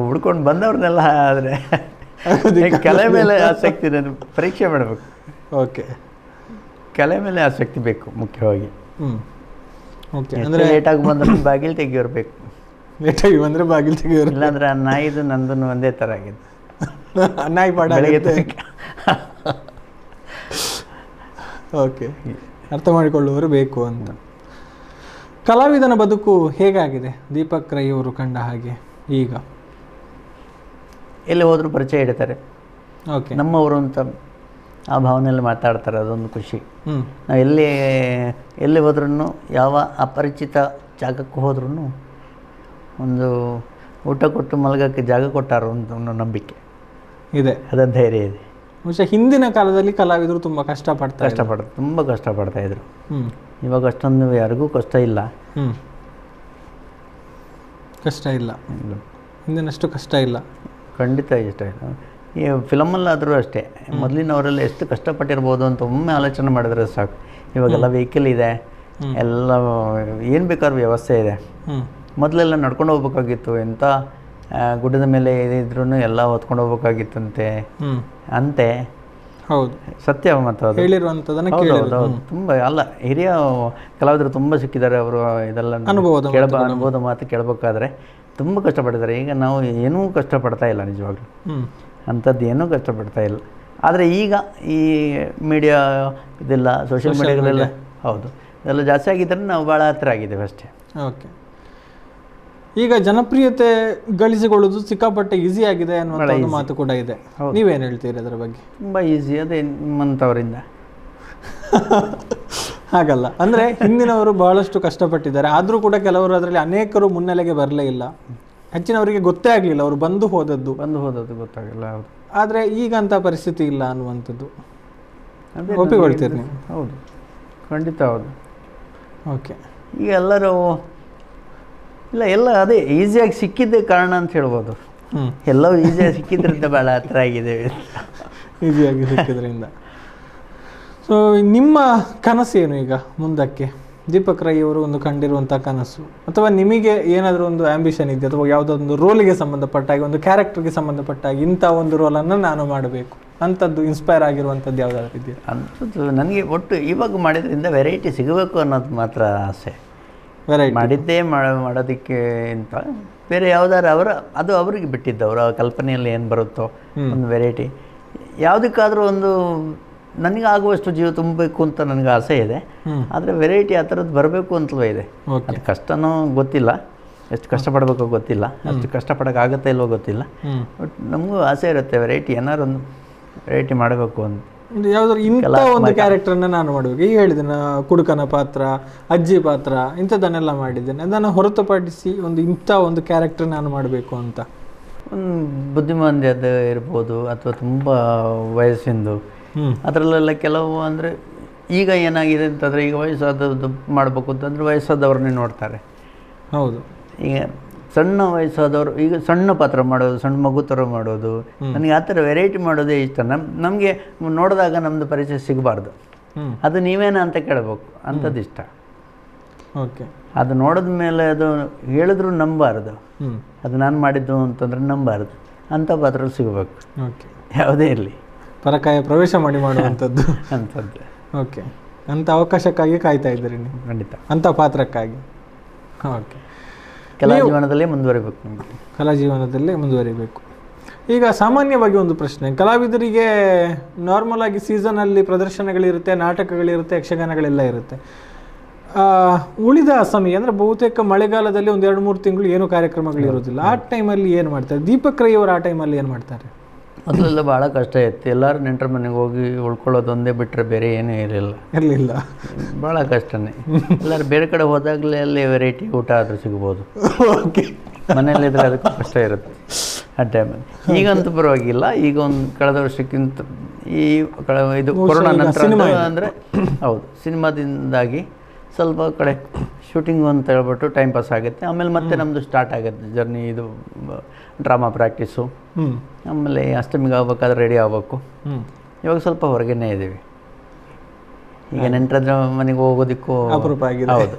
ಹುಡ್ಕೊಂಡು ಬಂದವ್ರನ್ನೆಲ್ಲ. ಆದರೆ ಕಲೆ ಮೇಲೆ ಆಸಕ್ತಿ ಇದೆ, ಪರೀಕ್ಷೆ ಮಾಡಬೇಕು. ಓಕೆ, ಕಲೆ ಮೇಲೆ ಆಸಕ್ತಿ ಬೇಕು ಮುಖ್ಯವಾಗಿ. ಓಕೆ. ಅಂದರೆ ಲೇಟಾಗಿ ಬಂದ್ರೆ ಬಾಗಿಲು ತೆಗಿಯೋರ್ಬೇಕು. ಲೇಟಾಗಿ ಬಂದರೆ ಬಾಗಿಲು ತೆಗಿಯೋರು, ಇಲ್ಲಾಂದ್ರೆ ಆ ನಾಯಿದು ನಂದು ಒಂದೇ ಥರ ಆಗಿದೆ. ನಾಯಿ ಪಾಡ. ಓಕೆ, ಅರ್ಥ ಮಾಡಿಕೊಳ್ಳುವವರು ಬೇಕು ಅಂತ. ಕಲಾವಿದನ ಬದುಕು ಹೇಗಾಗಿದೆ ದೀಪಕ್ ರೈ ಅವರು ಕಂಡ ಹಾಗೆ? ಈಗ ಎಲ್ಲಿ ಹೋದರೂ ಪರಿಚಯ ಇಡ್ತಾರೆ. ಓಕೆ, ನಮ್ಮವರು ಅಂತ ಆ ಭಾವನೆಯಲ್ಲಿ ಮಾತಾಡ್ತಾರೆ, ಅದೊಂದು ಖುಷಿ. ನಾವು ಎಲ್ಲಿ ಹೋದ್ರೂ, ಯಾವ ಅಪರಿಚಿತ ಜಾಗಕ್ಕೆ ಹೋದ್ರೂ ಒಂದು ಊಟ ಕೊಟ್ಟು ಮಲಗಕ್ಕೆ ಜಾಗ ಕೊಟ್ಟಾರೋ ಅಂತ ಒಂದು ನಂಬಿಕೆ ಇದೆ, ಅದೊಂದು ಧೈರ್ಯ ಇದೆ. ಬಹುಶಃ ಹಿಂದಿನ ಕಾಲದಲ್ಲಿ ಕಲಾವಿದರು ತುಂಬ ತುಂಬ ಕಷ್ಟಪಡ್ತಾಯಿದ್ರು. ಇವಾಗ ಅಷ್ಟೊಂದು ಯಾರಿಗೂ ಕಷ್ಟ ಇಲ್ಲ. ಹಿಂದಿನಷ್ಟು ಕಷ್ಟ ಇಲ್ಲ, ಖಂಡಿತ ಇಷ್ಟ ಇಲ್ಲ. ಈ ಫಿಲಮಲ್ಲಾದರೂ ಅಷ್ಟೇ, ಮೊದಲಿನವರೆಲ್ಲ ಎಷ್ಟು ಕಷ್ಟಪಟ್ಟಿರ್ಬೋದು ಅಂತ ಒಮ್ಮೆ ಆಲೋಚನೆ ಮಾಡಿದ್ರೆ ಸಾಕು. ಇವಾಗೆಲ್ಲ ವೆಹಿಕಲ್ ಇದೆ, ಎಲ್ಲ ಏನು ಬೇಕಾದ್ರೂ ವ್ಯವಸ್ಥೆ ಇದೆ. ಮೊದಲೆಲ್ಲ ನಡ್ಕೊಂಡು ಹೋಗ್ಬೇಕಾಗಿತ್ತು, ಎಂಥ ಗುಡ್ಡದ ಮೇಲೆ ಇದ್ರೂ ಎಲ್ಲ ಹೊತ್ಕೊಂಡು ಹೋಗ್ಬೇಕಾಗಿತ್ತಂತೆ ಅಂತೆ. ಹೌದು, ಸತ್ಯ. ಮತ್ತು ಅದು ಹೇಳಿರುವಂಥದ್ದನ್ನು ಹೌದು, ತುಂಬ ಅಲ್ಲ, ಹಿರಿಯ ಕಲಾವಿದರು ತುಂಬ ಸಿಕ್ಕಿದ್ದಾರೆ. ಅವರು ಇದೆಲ್ಲ ಅನುಭವದ ಮಾತು ಕೇಳಬೇಕಾದ್ರೆ ತುಂಬ ಕಷ್ಟಪಟ್ಟಿದ್ದಾರೆ. ಈಗ ನಾವು ಏನೂ ಕಷ್ಟಪಡ್ತಾ ಇಲ್ಲ, ನಿಜವಾಗ್ಲೂ ಅಂಥದ್ದು ಏನೂ ಕಷ್ಟಪಡ್ತಾ ಇಲ್ಲ. ಆದರೆ ಈಗ ಈ ಮೀಡಿಯಾ ಇದೆಲ್ಲ ಸೋಷಿಯಲ್ ಮೀಡಿಯಾಗಳೆಲ್ಲ ಹೌದು ಇದೆಲ್ಲ ಜಾಸ್ತಿ ಆಗಿದ್ದರೆ ನಾವು ಭಾಳ ಹತ್ತಿರ ಆಗಿದ್ದೇವೆ ಅಷ್ಟೇ. ಓಕೆ. ಈಗ ಜನಪ್ರಿಯತೆ ಗಳಿಸಿಕೊಳ್ಳೋದು ಸಿಕ್ಕಾಪಟ್ಟೆ ಈಸಿ ಆಗಿದೆ ಅನ್ನುವಂಥ ಒಂದು ಮಾತು ಕೂಡ ಇದೆ. ನೀವೇನು ಹೇಳ್ತೀರಿ ಅದರ ಬಗ್ಗೆ? ತುಂಬ ಈಸಿ, ಅದೇ ನಿಮ್ಮಂಥವರಿಂದ. ಹಾಗಲ್ಲ, ಅಂದರೆ ಹಿಂದಿನವರು ಬಹಳಷ್ಟು ಕಷ್ಟಪಟ್ಟಿದ್ದಾರೆ, ಆದರೂ ಕೂಡ ಕೆಲವರು ಅದರಲ್ಲಿ ಅನೇಕರು ಮುನ್ನೆಲೆಗೆ ಬರಲೇ ಇಲ್ಲ. ಹೆಚ್ಚಿನವರಿಗೆ ಗೊತ್ತೇ ಆಗಲಿಲ್ಲ, ಅವರು ಬಂದು ಹೋದದ್ದು ಗೊತ್ತಾಗಲ್ಲ. ಹೌದು, ಆದರೆ ಈಗ ಅಂಥ ಪರಿಸ್ಥಿತಿ ಇಲ್ಲ ಅನ್ನುವಂಥದ್ದು ಒಪ್ಪಿಕೊಳ್ತೀರಿ ನೀವು? ಹೌದು, ಖಂಡಿತ ಹೌದು. ಓಕೆ. ಈಗ ಎಲ್ಲರೂ ಎಲ್ಲ ಅದೇ ಈಸಿಯಾಗಿ ಸಿಕ್ಕಿದ್ದೇ ಕಾರಣ ಅಂತ ಹೇಳ್ಬೋದು. ಎಲ್ಲವೂ ಈಸಿಯಾಗಿ ಸಿಕ್ಕಿದ್ರಿಂದ ಭಾಳ ಹತ್ರ ಆಗಿದ್ದೇವೆ, ಈಸಿಯಾಗಿ ಸಿಕ್ಕಿದ್ರಿಂದ. ಸೊ ನಿಮ್ಮ ಕನಸೇನು ಈಗ ಮುಂದಕ್ಕೆ? ದೀಪಕ್ ರೈ ಅವರು ಒಂದು ಕಂಡಿರುವಂಥ ಕನಸು, ಅಥವಾ ನಿಮಗೆ ಏನಾದರೂ ಒಂದು ಆ್ಯಂಬಿಷನ್ ಇದೆ, ಅಥವಾ ಯಾವುದೊಂದು ರೋಲಿಗೆ ಸಂಬಂಧಪಟ್ಟಾಗಿ, ಒಂದು ಕ್ಯಾರೆಕ್ಟರ್ಗೆ ಸಂಬಂಧಪಟ್ಟಾಗಿ ಇಂಥ ಒಂದು ರೋಲನ್ನು ನಾನು ಮಾಡಬೇಕು ಅಂಥದ್ದು ಇನ್ಸ್ಪೈರ್ ಆಗಿರುವಂಥದ್ದು ಯಾವುದಾದ್ರು ಇದೆಯಾ? ಅಂಥದ್ದು ನನಗೆ ಒಟ್ಟು ಇವಾಗ ಮಾಡಿದ್ರಿಂದ ವೆರೈಟಿ ಸಿಗಬೇಕು ಅನ್ನೋದು ಮಾತ್ರ ಆಸೆ. ಮಾಡಿದ್ದೇ ಮಾಡೋದಕ್ಕೆ ಅಂತ ಬೇರೆ ಯಾವುದಾದ್ರು ಅದು ಅವರಿಗೆ ಬಿಟ್ಟಿದ್ದು, ಅವರ ಕಲ್ಪನೆಯಲ್ಲಿ ಏನು ಬರುತ್ತೋ ಒಂದು ವೆರೈಟಿ ಯಾವುದಕ್ಕಾದರೂ ಒಂದು ನನಗೆ ಆಗುವಷ್ಟು ಜೀವ ತುಂಬಬೇಕು ಅಂತ ನನಗೆ ಆಸೆ ಇದೆ. ಆದರೆ ವೆರೈಟಿ ಆ ಥರದ್ದು ಬರಬೇಕು ಅಂತಲೂ ಇದೆ. ಅದು ಕಷ್ಟನೂ ಗೊತ್ತಿಲ್ಲ, ಎಷ್ಟು ಕಷ್ಟಪಡಬೇಕೋ ಗೊತ್ತಿಲ್ಲ, ಅಷ್ಟು ಕಷ್ಟಪಡೋಕ್ಕಾಗತ್ತೆ ಇಲ್ವೋ ಗೊತ್ತಿಲ್ಲ. ಬಟ್ ನಮಗೂ ಆಸೆ ಇರುತ್ತೆ ವೆರೈಟಿ, ಏನಾದ್ರು ಒಂದು ವೆರೈಟಿ ಮಾಡಬೇಕು ಅಂತ. ಯಾವುದಾದ್ರು ಇಂಥ ಒಂದು ಕ್ಯಾರೆಕ್ಟರ್ನ ನಾನು ಮಾಡಬೇಕು. ಈಗ ಹೇಳಿದ್ದೇನೆ, ಕುಡುಕನ ಪಾತ್ರ, ಅಜ್ಜಿ ಪಾತ್ರ, ಇಂಥದ್ದನ್ನೆಲ್ಲ ಮಾಡಿದ್ದೇನೆ. ಅದನ್ನು ಹೊರತುಪಡಿಸಿ ಇಂಥ ಒಂದು ಕ್ಯಾರೆಕ್ಟರ್ ನಾನು ಮಾಡಬೇಕು ಅಂತ. ಒಂದು ಬುದ್ಧಿಮಾಂದ್ಯದ ಇರ್ಬೋದು, ಅಥವಾ ತುಂಬ ವಯಸ್ಸಿಂದು ಅದರಲ್ಲೆಲ್ಲ ಕೆಲವು ಅಂದರೆ ಈಗ ಏನಾಗಿದೆ ಅಂತಂದರೆ ಈಗ ವಯಸ್ಸಾದದ್ದು ಮಾಡಬೇಕು ಅಂತಂದರೆ ವಯಸ್ಸಾದವ್ರನ್ನೇ ನೋಡ್ತಾರೆ. ಹೌದು. ಈಗ ಸಣ್ಣ ವಯಸ್ಸಾದವರು ಈಗ ಸಣ್ಣ ಪಾತ್ರ ಮಾಡೋದು, ಸಣ್ಣ ಮಗು ಥರ ಮಾಡೋದು, ನನಗೆ ಆ ಥರ ವೆರೈಟಿ ಮಾಡೋದೇ ಇಷ್ಟ. ನಮಗೆ ನೋಡಿದಾಗ ನಮ್ಮದು ಪರಿಚಯ ಸಿಗಬಾರ್ದು, ಅದು ನೀವೇನ ಅಂತ ಕೇಳಬೇಕು, ಅಂಥದ್ದು ಇಷ್ಟ. ಓಕೆ. ಅದು ನೋಡಿದ ಮೇಲೆ ಅದು ಹೇಳಿದ್ರು ನಂಬಾರ್ದು, ಅದು ನಾನು ಮಾಡಿದ್ದು ಅಂತಂದ್ರೆ ನಂಬಾರ್ದು, ಅಂಥ ಪಾತ್ರ ಸಿಗಬೇಕು. ಓಕೆ. ಯಾವುದೇ ಇರಲಿ, ಪರಕಾಯ ಪ್ರವೇಶ ಮಾಡಿ ಮಾಡುವಂಥದ್ದು ಅಂಥದ್ದು. ಓಕೆ. ಅಂಥ ಅವಕಾಶಕ್ಕಾಗಿ ಕಾಯ್ತಾ ಇದ್ದೀರಿ ನೀವು? ಖಂಡಿತ. ಅಂಥ ಪಾತ್ರಕ್ಕಾಗಿ. ಓಕೆ. ಕಲಾ ಜೀವನದಲ್ಲೇ ಮುಂದುವರಿಬೇಕು ನಮಗೆ. ಕಲಾ ಜೀವನದಲ್ಲೇ ಮುಂದುವರಿಬೇಕು. ಈಗ ಸಾಮಾನ್ಯವಾಗಿ ಒಂದು ಪ್ರಶ್ನೆ, ಕಲಾವಿದರಿಗೆ ನಾರ್ಮಲ್ ಆಗಿ ಸೀಸನಲ್ಲಿ ಪ್ರದರ್ಶನಗಳಿರುತ್ತೆ, ನಾಟಕಗಳಿರುತ್ತೆ, ಯಕ್ಷಗಾನಗಳೆಲ್ಲ ಇರುತ್ತೆ. ಉಳಿದ ಸಮಯ ಅಂದರೆ ಬಹುತೇಕ ಮಳೆಗಾಲದಲ್ಲಿ ಒಂದು 2-3 ತಿಂಗಳು ಏನು ಕಾರ್ಯಕ್ರಮಗಳಿರೋದಿಲ್ಲ. ಆ ಟೈಮಲ್ಲಿ ಏನು ಮಾಡ್ತಾರೆ? ದೀಪಕ್ ರೈ ಅವರು ಆ ಟೈಮಲ್ಲಿ ಏನು ಮಾಡ್ತಾರೆ? ಮೊದಲೆಲ್ಲ ಭಾಳ ಕಷ್ಟ ಇತ್ತು. ಎಲ್ಲರೂ ನೆಂಟರ ಮನೆಗೆ ಹೋಗಿ ಉಳ್ಕೊಳ್ಳೋದು ಒಂದೇ ಬಿಟ್ಟರೆ ಬೇರೆ ಏನೂ ಇರಲಿಲ್ಲ. ಭಾಳ ಕಷ್ಟನೇ. ಎಲ್ಲರೂ ಬೇರೆ ಕಡೆ ಹೋದಾಗಲೇ ಅಲ್ಲಿ ವೆರೈಟಿ ಊಟ ಆದರೂ ಸಿಗ್ಬೋದು. ಓಕೆ. ಮನೆಯಲ್ಲಿದ್ದರೆ ಅದಕ್ಕೂ ಕಷ್ಟ ಇರುತ್ತೆ ಆ ಟೈಮಲ್ಲಿ. ಈಗಂತೂ ಪರವಾಗಿಲ್ಲ. ಈಗ ಒಂದು ಕಳೆದ ವರ್ಷಕ್ಕಿಂತ ಇದು ಕೊರೋನಾ ನಂತರ ಅಂದರೆ ಹೌದು, ಸಿನಿಮಾದಿಂದಾಗಿ ಸ್ವಲ್ಪ ಕಡೆ ಶೂಟಿಂಗು ಅಂತ ಹೇಳ್ಬಿಟ್ಟು ಟೈಮ್ ಪಾಸ್ ಆಗುತ್ತೆ. ಆಮೇಲೆ ಮತ್ತೆ ನಮ್ಮದು ಸ್ಟಾರ್ಟ್ ಆಗುತ್ತೆ ಜರ್ನಿ, ಇದು ಡ್ರಾಮಾ ಪ್ರಾಕ್ಟೀಸು. ಆಮೇಲೆ ಅಷ್ಟಮಿಗೆ ಆಗ್ಬೇಕಾದ್ರೆ ರೆಡಿ ಆಗಬೇಕು. ಇವಾಗ ಸ್ವಲ್ಪ ಹೊರಗೇನೆ ಇದ್ದೀವಿ. ಈಗ ನೆಂಟರ ಮನೆಗೆ ಹೋಗೋದಕ್ಕೂ ಅಪರೂಪ ಆಗಿದೆ. ಹೌದು,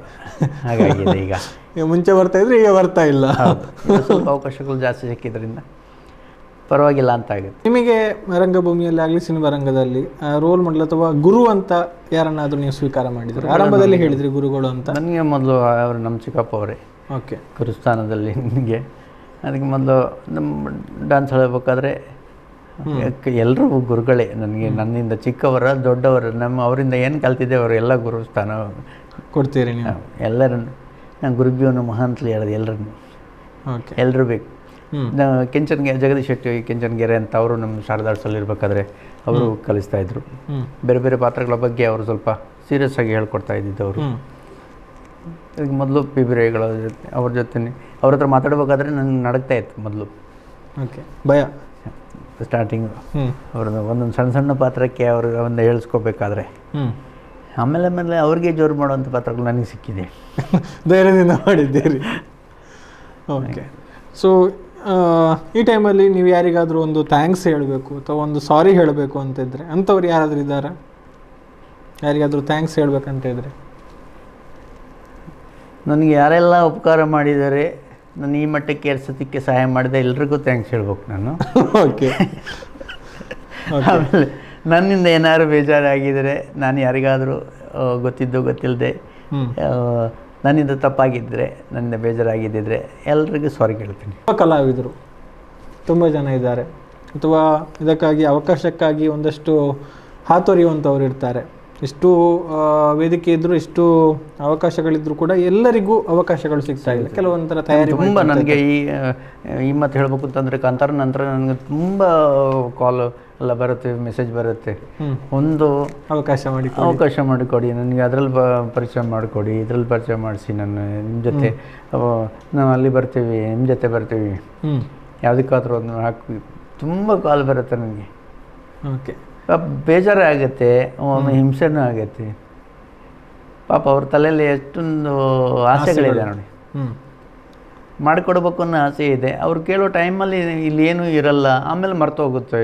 ಹಾಗಾಗಿದೆ. ಈಗ ಮುಂಚೆ ಬರ್ತಾ ಇದ್ರೆ ಈಗ ಬರ್ತಾ ಇಲ್ಲ. ಹೌದು, ಸ್ವಲ್ಪ ಅವಕಾಶಗಳು ಜಾಸ್ತಿ ಸಿಕ್ಕಿದ್ರಿಂದ ಪರವಾಗಿಲ್ಲ ಅಂತ ಆಗುತ್ತೆ. ನಿಮಗೆ ರಂಗಭೂಮಿಯಲ್ಲಿ ಆಗಲಿ ಸಿನಿಮಾ ರಂಗದಲ್ಲಿ ರೋಲ್ ಮಾಡಲ್ ಅಥವಾ ಗುರು ಅಂತ ಯಾರನ್ನಾದರೂ ನೀವು ಸ್ವೀಕಾರ ಮಾಡಿದ್ರು? ಆರಂಭದಲ್ಲಿ ಹೇಳಿದ್ರಿ ಗುರುಗಳು ಅಂತ. ನನಗೆ ಮೊದಲು ಅವರು ನಮ್ಮ ಚಿಕ್ಕಪ್ಪ ಅವರೇ. ಓಕೆ. ಗುರುಸ್ಥಾನದಲ್ಲಿ ನನಗೆ ಅದಕ್ಕೆ ಮೊದಲು ನಮ್ಮ ಡ್ಯಾನ್ಸ್ ಹೇಳಬೇಕಾದ್ರೆ ಎಲ್ಲರೂ ಗುರುಗಳೇ ನನಗೆ. ನನ್ನಿಂದ ಚಿಕ್ಕವರ ದೊಡ್ಡವರ ಅವರಿಂದ ಏನು ಕಲ್ತಿದ್ದೆ ಅವರು ಎಲ್ಲ ಗುರುಸ್ಥಾನ ಕೊಡ್ತೀರಿ ನೀವು? ಎಲ್ಲರನ್ನು ನಾನು ಗುರುಭ್ಯೋ ನಮಃ ಅಂತಲೇ ಹೇಳೋದು ಎಲ್ಲರನ್ನು. ಓಕೆ. ಎಲ್ಲರೂ ಬೇಕು. ಕೆಂಚನ್ಗೆರೆ ಜಗದೀಶ್ ಶೆಟ್ಟಿ ಕೆಂಚನ್ಗೆರೆ ಅಂತ ಅವರು ನಮ್ಮ ಶಾರದಾರ್ಸಲ್ಲಿ ಇರಬೇಕಾದ್ರೆ ಅವರು ಕಲಿಸ್ತಾಯಿದ್ರು. ಬೇರೆ ಬೇರೆ ಪಾತ್ರಗಳ ಬಗ್ಗೆ ಅವರು ಸ್ವಲ್ಪ ಸೀರಿಯಸ್ ಆಗಿ ಹೇಳ್ಕೊಡ್ತಾ ಇದ್ದಿದ್ದವರು. ಇದಕ್ಕೆ ಮೊದಲು ಪಿ ಬಿ ರೈಗಳ ಜೊತೆ ಅವ್ರ ಜೊತೆ ಅವ್ರ ಹತ್ರ ಮಾತಾಡ್ಬೇಕಾದ್ರೆ ನನಗೆ ನಡಕ್ತಾ ಇತ್ತು ಮೊದಲು. ಓಕೆ. ಭಯ ಸ್ಟಾರ್ಟಿಂಗು ಅವ್ರದ್ದು ಒಂದೊಂದು ಸಣ್ಣ ಸಣ್ಣ ಪಾತ್ರಕ್ಕೆ ಅವರು ಒಂದು ಹೇಳಿಸ್ಕೋಬೇಕಾದ್ರೆ. ಆಮೇಲೆ ಅವ್ರಿಗೆ ಜೋರು ಮಾಡುವಂಥ ಪಾತ್ರಗಳು ನನಗೆ ಸಿಕ್ಕಿದೆ. ಧೈರ್ಯದಿಂದ ಮಾಡಿದ್ದೀರಿ. ಓಕೆ. ಸೊ ಈ ಟೈಮಲ್ಲಿ ನೀವು ಯಾರಿಗಾದರೂ ಒಂದು ಥ್ಯಾಂಕ್ಸ್ ಹೇಳಬೇಕು ಅಥವಾ ಒಂದು ಸಾರಿ ಹೇಳಬೇಕು ಅಂತಿದ್ರೆ ಅಂಥವ್ರು ಯಾರಾದರೂ ಇದ್ದಾರಾ? ಯಾರಿಗಾದರೂ ಥ್ಯಾಂಕ್ಸ್ ಹೇಳ್ಬೇಕಂತ ಇದ್ರೆ? ನನಗೆ ಯಾರೆಲ್ಲ ಉಪಕಾರ ಮಾಡಿದ್ದಾರೆ, ನಾನು ಈ ಮಟ್ಟಕ್ಕೆ ಏರ್ಸೋದಕ್ಕೆ ಸಹಾಯ ಮಾಡಿದೆ ಎಲ್ರಿಗೂ ಥ್ಯಾಂಕ್ಸ್ ಹೇಳ್ಬೇಕು ನಾನು. ಓಕೆ. ಆಮೇಲೆ ನನ್ನಿಂದ ಏನಾದ್ರು ಬೇಜಾರಾಗಿದ್ದರೆ, ನಾನು ಯಾರಿಗಾದರೂ ಗೊತ್ತಿದ್ದು ಗೊತ್ತಿಲ್ಲದೆ ನನ್ನಿಂದ ತಪ್ಪಾಗಿದ್ದರೆ, ನನ್ನಿಂದ ಬೇಜಾರಾಗಿದ್ದಿದ್ರೆ ಎಲ್ರಿಗೂ ಸಾರಿ ಕೇಳ್ತೀನಿ. ಕಲಾವಿದರು ತುಂಬ ಜನ ಇದ್ದಾರೆ, ಅಥವಾ ಇದಕ್ಕಾಗಿ ಅವಕಾಶಕ್ಕಾಗಿ ಒಂದಷ್ಟು ಹಾತೊರೆಯುವಂಥವ್ರು ಇರ್ತಾರೆ. ಇಷ್ಟು ವೇದಿಕೆ ಇದ್ದರೂ, ಇಷ್ಟು ಅವಕಾಶಗಳಿದ್ರೂ ಕೂಡ ಎಲ್ಲರಿಗೂ ಅವಕಾಶಗಳು ಸಿಗ್ತಾ ಇಲ್ಲ. ಕೆಲವೊಂಥರ ತಯಾರಿ ತುಂಬ ನನಗೆ ಈ ಮಾತು ಹೇಳ್ಬೇಕು ಅಂತಂದರೆ, ಕಾಂತಾರ ನಂತರ ನನಗೆ ತುಂಬ ಕಾಲ್ ಎಲ್ಲ ಬರುತ್ತೆ, ಮೆಸೇಜ್ ಬರುತ್ತೆ. ಒಂದು ಅವಕಾಶ ಮಾಡಿಕೊಡಿ ನನಗೆ, ಅದರಲ್ಲಿ ಪರಿಚಯ ಮಾಡಿಕೊಡಿ, ಇದರಲ್ಲಿ ಪರಿಚಯ ಮಾಡಿಸಿ, ನಾನು ನಿಮ್ಮ ಜೊತೆ ನಾವು ಅಲ್ಲಿ ಬರ್ತೀವಿ, ನಿಮ್ಮ ಜೊತೆ ಬರ್ತೀವಿ, ಯಾವುದಕ್ಕಾದ್ರೂ ಒಂದು ಹಾಕಿ ತುಂಬ ಕಾಲ್ ಬರುತ್ತೆ ನನಗೆ. ಓಕೆ. ಪಾಪ ಬೇಜಾರೇ ಆಗುತ್ತೆ, ಒಮ್ಮೆ ಹಿಂಸೆನೂ ಆಗುತ್ತೆ. ಪಾಪ ಅವ್ರ ತಲೆಯಲ್ಲಿ ಎಷ್ಟೊಂದು ಆಸೆಗಳಿದೆ ನೋಡಿ, ಮಾಡಿಕೊಡ್ಬೇಕು ಅನ್ನೋ ಆಸೆ ಇದೆ. ಅವ್ರು ಕೇಳೋ ಟೈಮಲ್ಲಿ ಇಲ್ಲಿ ಏನೂ ಇರಲ್ಲ, ಆಮೇಲೆ ಮರ್ತೋಗುತ್ತೆ.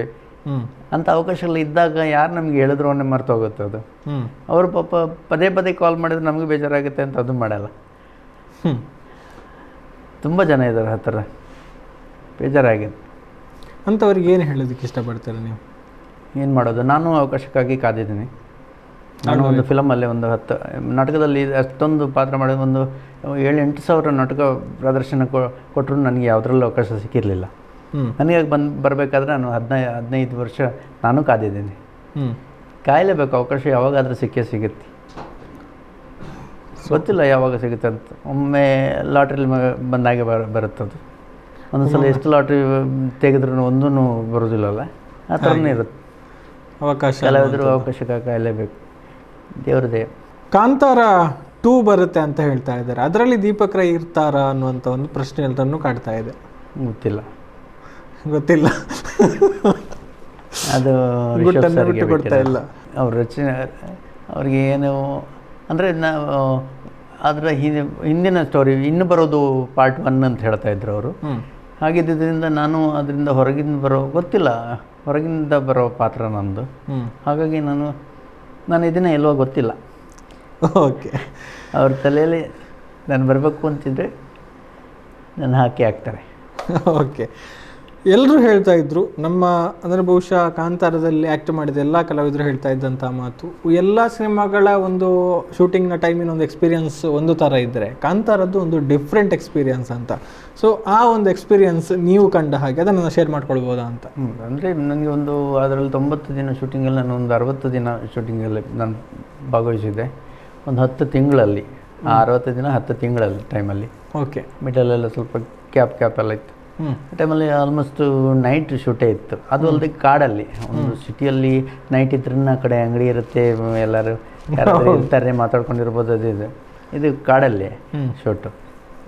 ಅಂಥ ಅವಕಾಶಗಳು ಇದ್ದಾಗ ಯಾರು ನಮ್ಗೆ ಹೇಳಿದ್ರು ಅನ್ನೋ ಮರ್ತೋಗುತ್ತೆ ಅದು. ಅವರು ಪಾಪ ಪದೇ ಪದೇ ಕಾಲ್ ಮಾಡಿದ್ರೆ ನಮಗೆ ಬೇಜಾರಾಗುತ್ತೆ ಅಂತ ಅದು ಮಾಡಲ್ಲ. ತುಂಬ ಜನ ಇದ್ದಾರೆ ಆ ಥರ, ಬೇಜಾರಾಗಿದೆ. ಅಂಥವ್ರಿಗೆ ಏನು ಹೇಳೋದಕ್ಕೆ ಇಷ್ಟಪಡ್ತಾರೆ ನೀವು? ಏನು ಮಾಡೋದು, ನಾನು ಅವಕಾಶಕ್ಕಾಗಿ ಕಾದಿದ್ದೀನಿ. ನಾನು ಒಂದು ಫಿಲಮಲ್ಲಿ ಒಂದು 10 ನಾಟಕದಲ್ಲಿ ಅಷ್ಟೊಂದು ಪಾತ್ರ ಮಾಡಿದ ಒಂದು 7-8 ಸಾವಿರ ನಾಟಕ ಪ್ರದರ್ಶನ ಕೊಟ್ಟರು ನನಗೆ ಯಾವುದ್ರಲ್ಲೂ ಅವಕಾಶ ಸಿಕ್ಕಿರಲಿಲ್ಲ. ನನಗೆ ಬರಬೇಕಾದ್ರೆ ನಾನು 15 ವರ್ಷ ನಾನು ಕಾದಿದ್ದೀನಿ. ಕಾಯಲೇಬೇಕು, ಅವಕಾಶ ಯಾವಾಗಾದರೂ ಸಿಗುತ್ತೆ. ಗೊತ್ತಿಲ್ಲ ಯಾವಾಗ ಸಿಗುತ್ತೆ ಅಂತ. ಒಮ್ಮೆ ಲಾಟ್ರಿಲಿ ಬಂದಾಗೆ ಬರುತ್ತದು. ಒಂದು ಸಲ ಎಷ್ಟು ಲಾಟ್ರಿ ತೆಗೆದ್ರೂ ಒಂದೂ ಬರೋದಿಲ್ಲಲ್ಲ, ಆ ಥರನೇ ಇರುತ್ತೆ. ಕಲಾವಿದರು ಅವಕಾಶಕ್ಕಾಗಿ ಕಾಯಲೇಬೇಕು, ದೇವ್ರದೇ. ಕಾಂತಾರ 2 ಬರುತ್ತೆ ಅಂತ ಹೇಳ್ತಾ ಇದ್ದಾರೆ, ಅದರಲ್ಲಿ ದೀಪಕ್ ರೈ ಇರ್ತಾರಾ ಅನ್ನುವಂಥ ಒಂದು ಪ್ರಶ್ನೆ ಎಲ್ಲರನ್ನೂ ಕಾಡ್ತಾ ಇದೆ. ಗೊತ್ತಿಲ್ಲ. ಅದು ಗುಟ್ಟನ್ನು ಬಿಟ್ಟು ಕೊಡ್ತಾ ಇಲ್ಲ. ಅವ್ರ ರಚನೆ ಅವ್ರಿಗೆ ಏನು ಅಂದರೆ ನಾವು ಅದರ ಹಿಂದಿನ ಸ್ಟೋರಿ ಇನ್ನು ಬರೋದು ಪಾರ್ಟ್ 1 ಅಂತ ಹೇಳ್ತಾ ಇದ್ರು ಅವರು. ಹಾಗಿದ್ದರಿಂದ ನಾನು ಅದರಿಂದ ಹೊರಗಿಂದ ಹೊರಗಿಂದ ಬರೋ ಪಾತ್ರ ನಂದು. ಹಾಗಾಗಿ ನಾನು ಇದನ್ನು ಎಲ್ಲೋ ಗೊತ್ತಿಲ್ಲ. ಓಕೆ, ಅವ್ರ ತಲೆಯಲ್ಲಿ ನಾನು ಬರಬೇಕು ಅಂತಿದ್ರೆ ನನ್ನ ಹಾಕ್ತಾರೆ. ಓಕೆ, ಎಲ್ಲರೂ ಹೇಳ್ತಾ ಇದ್ರು ಅಂದರೆ ಬಹುಶಃ ಕಾಂತಾರದಲ್ಲಿ ಆ್ಯಕ್ಟ್ ಮಾಡಿದ ಎಲ್ಲ ಕಲಾವಿದರು ಹೇಳ್ತಾ ಇದ್ದಂಥ ಮಾತು, ಎಲ್ಲ ಸಿನಿಮಾಗಳ ಒಂದು ಶೂಟಿಂಗ್ನ ಟೈಮಿನ ಒಂದು ಎಕ್ಸ್ಪೀರಿಯನ್ಸ್ ಒಂದು ಥರ ಇದ್ದರೆ ಕಾಂತಾರದ್ದು ಒಂದು ಡಿಫ್ರೆಂಟ್ ಎಕ್ಸ್ಪೀರಿಯನ್ಸ್ ಅಂತ. ಸೊ ಆ ಒಂದು ಎಕ್ಸ್ಪೀರಿಯನ್ಸ್ ನೀವು ಕಂಡ ಹಾಗೆ ಅದನ್ನು ಶೇರ್ ಮಾಡ್ಕೊಳ್ಬೋದಾ ಅಂತ. ಅಂದರೆ ನನಗೆ ಅದರಲ್ಲಿ 90 ದಿನ ಶೂಟಿಂಗಲ್ಲಿ ನಾನು ಒಂದು 60 ದಿನ ಶೂಟಿಂಗಲ್ಲಿ ನಾನು ಭಾಗವಹಿಸಿದ್ದೆ. ಒಂದು 10 ತಿಂಗಳಲ್ಲಿ, 60 ದಿನ 10 ತಿಂಗಳಲ್ಲಿ ಟೈಮಲ್ಲಿ. ಓಕೆ, ಮಿಡಲೆಲ್ಲ ಸ್ವಲ್ಪ ಕ್ಯಾಪ್ ಎಲ್ಲ ಇತ್ತು. ಆ ಟೈಮಲ್ಲಿ ಆಲ್ಮೋಸ್ಟ್ ನೈಟ್ ಶೂಟೇ ಇತ್ತು. ಅದು ಅಲ್ಲದೆ ಕಾಡಲ್ಲಿ, ಒಂದು ಸಿಟಿಯಲ್ಲಿ ನೈಟ್ ಇದ್ರೆ ಆ ಕಡೆ ಅಂಗಡಿ ಇರುತ್ತೆ, ಎಲ್ಲರೂ ಇರ್ತಾರೆ, ಮಾತಾಡ್ಕೊಂಡಿರ್ಬೋದು. ಇದು ಕಾಡಲ್ಲಿ ಶೂಟು.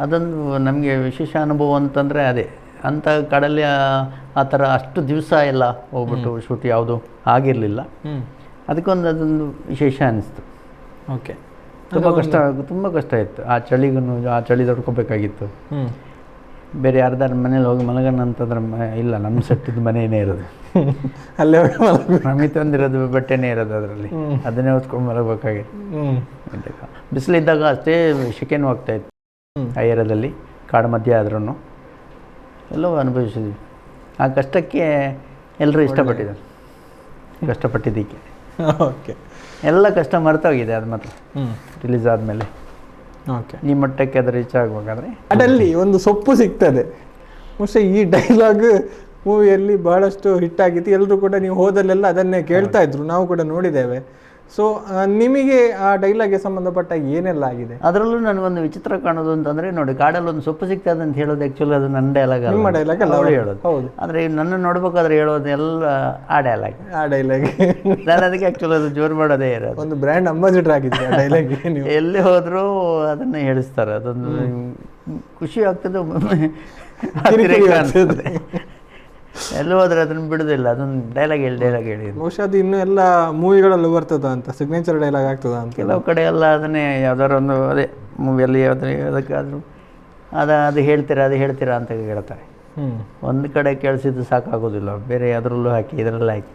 ಅದೊಂದು ನಮಗೆ ವಿಶೇಷ ಅನುಭವ ಅಂತಂದರೆ ಅದೇ. ಅಂಥ ಕಾಡಲ್ಲಿ ಆ ಥರ ಅಷ್ಟು ದಿವಸ ಎಲ್ಲ ಹೋಗ್ಬಿಟ್ಟು ಶೂಟ್ ಯಾವುದು ಆಗಿರಲಿಲ್ಲ. ಅದಕ್ಕೊಂದು ಅದೊಂದು ವಿಶೇಷ ಅನ್ನಿಸ್ತು. ಓಕೆ, ತುಂಬ ಕಷ್ಟ ಇತ್ತು. ಆ ಚಳಿ ತಡ್ಕೋಬೇಕಾಗಿತ್ತು. ಬೇರೆ ಯಾರ್ದಾರ ಮನೇಲಿ ಹೋಗಿ ಮಲಗೋಣ ಅಂತಂದ್ರೆ ಇಲ್ಲ, ನಮ್ಮ ಸೆಟ್ಟಿದ್ದು ಮನೆಯೇ ಇರೋದು, ಅಲ್ಲೇ ನಮಗೆ ತಂದಿರೋದು ಬಟ್ಟೆನೇ ಇರೋದು, ಅದರಲ್ಲಿ ಅದನ್ನೇ ಹೊತ್ಕೊಂಡು ಮಲಗಬೇಕಾಗಿತ್ತು. ಬಿಸಿಲಿದ್ದಾಗ ಅಷ್ಟೇ ಶೆಕೆನೂ ಆಗ್ತಾಯಿತ್ತು ಆ ಏರಿಯಾದಲ್ಲಿ, ಕಾಡು ಮಧ್ಯ ಆದ್ರೂ ಎಲ್ಲವೂ ಅನುಭವಿಸಿದ್ವಿ. ಆ ಕಷ್ಟಕ್ಕೆ ಎಲ್ಲರೂ ಇಷ್ಟಪಟ್ಟಿದ್ದಾರೆ, ಕಷ್ಟಪಟ್ಟಿದ್ದಕ್ಕೆ. ಓಕೆ, ಎಲ್ಲ ಕಷ್ಟ ಮರ್ತೋಗಿದೆ ಅದು ಮಾತ್ರ ರಿಲೀಸ್ ಆದಮೇಲೆ. ಓಕೆ, ಈ ಮಟ್ಟಕ್ಕೆ ಅದು ರೀಚ್ ಆಗಬೇಕಾದ್ರೆ ಅದಲ್ಲಿ ಒಂದು ಸೊಪ್ಪು ಸಿಗ್ತದೆ. ಬಹುಶಃ ಈ ಡೈಲಾಗ್ ಮೂವಿಯಲ್ಲಿ ಬಹಳಷ್ಟು ಹಿಟ್ ಆಗಿತ್ತು. ಎಲ್ಲರೂ ಕೂಡ ನೀವು ಹೋದಲ್ಲೆಲ್ಲ ಅದನ್ನೇ ಕೇಳ್ತಾ ಇದ್ರು, ನಾವು ಕೂಡ ನೋಡಿದ್ದೇವೆ. ಸೊ ನಿಮಗೆ ಆ ಡೈಲಾಗ್ಗೆ ಸಂಬಂಧಪಟ್ಟ ಏನೆಲ್ಲ ಆಗಿದೆ? ಅದರಲ್ಲೂ ನನಗೊಂದು ವಿಚಿತ್ರ ಕಾಣೋದು ಅಂತಂದರೆ, ನೋಡಿ, ಕಾಡಲ್ಲಿ ಒಂದು ಸೊಪ್ಪು ಸಿಗ್ತದೆ ಅಂತ ಹೇಳೋದು ಆ್ಯಕ್ಚುಲಿ ಅದು ನನ್ನ ಡೈಲಾಗ್ ಅಲ್ಲ, ನಿಮ್ಮ ಡೈಲಾಗ್ ಅಲ್ಲ ಅವಳು ಹೇಳೋದು. ಹೌದು, ಆದರೆ ನನ್ನ ನೋಡ್ಬೇಕಾದ್ರೆ ಹೇಳೋದು ಎಲ್ಲ ಆ ಡೈಲಾಗ್. ನಾನು ಅದಕ್ಕೆ ಆ್ಯಕ್ಚುಲಿ ಅದು ಜೋರು ಮಾಡೋದೇ ಇರೋದು. ಒಂದು ಬ್ರ್ಯಾಂಡ್ ಅಂಬಾಸಿಡರ್ ಆಗಿದೆ ಆ ಡೈಲಾಗ್. ನೀವು ಎಲ್ಲಿ ಹೋದರೂ ಅದನ್ನು ಹೇಳಿಸ್ತಾರೆ. ಅದೊಂದು ಖುಷಿ ಆಗ್ತದೆ, ಅನ್ಸುತ್ತೆ. ಎಲ್ಲೂ ಹೋದ್ರೆ ಅದನ್ನು ಬಿಡೋದಿಲ್ಲ. ಅದೊಂದು ಡೈಲಾಗ್ ಹೇಳಿ ಬಹುಶಃ ಅದು ಇನ್ನೂ ಎಲ್ಲ ಮೂವಿಗಳಲ್ಲೂ ಬರ್ತದ ಅಂತ, ಸಿಗ್ನೇಚರ್ ಡೈಲಾಗ್ ಆಗ್ತದ ಅಂತ. ಕೆಲವು ಕಡೆ ಎಲ್ಲ ಅದನ್ನೇ ಯಾವ್ದಾರು ಒಂದು ಅದೇ ಮೂವಿಯಲ್ಲಿ ಯಾವುದಕ್ಕಾದ್ರೂ ಅದು ಹೇಳ್ತೀರಾ ಅಂತ ಹೇಳ್ತಾರೆ. ಒಂದು ಕಡೆ ಕೇಳಿಸಿದ್ದು ಸಾಕಾಗೋದಿಲ್ಲ, ಬೇರೆ ಅದರಲ್ಲೂ ಹಾಕಿ ಇದರಲ್ಲೂ ಹಾಕಿ.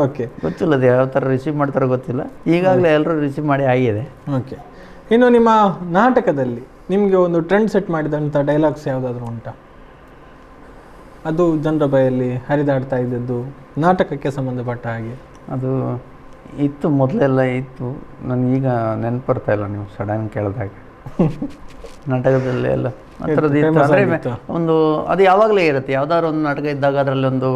ಓಕೆ, ಗೊತ್ತಿಲ್ಲ ಅದು ಯಾವ ಥರ ರಿಸೀವ್ ಮಾಡ್ತಾರೋ ಗೊತ್ತಿಲ್ಲ. ಈಗಾಗಲೇ ಎಲ್ಲರೂ ರಿಸೀವ್ ಮಾಡಿ ಆಗಿದೆ. ಓಕೆ, ಇನ್ನು ನಿಮ್ಮ ನಾಟಕದಲ್ಲಿ ನಿಮಗೆ ಒಂದು ಟ್ರೆಂಡ್ ಸೆಟ್ ಮಾಡಿದಂಥ ಡೈಲಾಗ್ಸ್ ಯಾವುದಾದ್ರೂ ಉಂಟಾ? ಅದು ಜನರ ಬಾಯಲ್ಲಿ ಹರಿದಾಡ್ತಾ ಇದ್ದದ್ದು, ನಾಟಕಕ್ಕೆ ಸಂಬಂಧಪಟ್ಟ ಹಾಗೆ. ಅದು ಇತ್ತು, ಮೊದಲೆಲ್ಲ ಇತ್ತು. ನನಗೀಗ ನೆನಪು ಬರ್ತಾ ಇಲ್ಲ ನೀವು ಸಡನ್ ಕೇಳಿದಾಗ. ನಾಟಕದಲ್ಲಿ ಎಲ್ಲ ಆ ಥರದ್ದು ಇತ್ತು. ಅಂದರೆ ಒಂದು ಅದು ಯಾವಾಗಲೇ ಇರುತ್ತೆ. ಯಾವುದಾದ್ರು ಒಂದು ನಾಟಕ ಇದ್ದಾಗ ಅದರಲ್ಲಿ ಒಂದು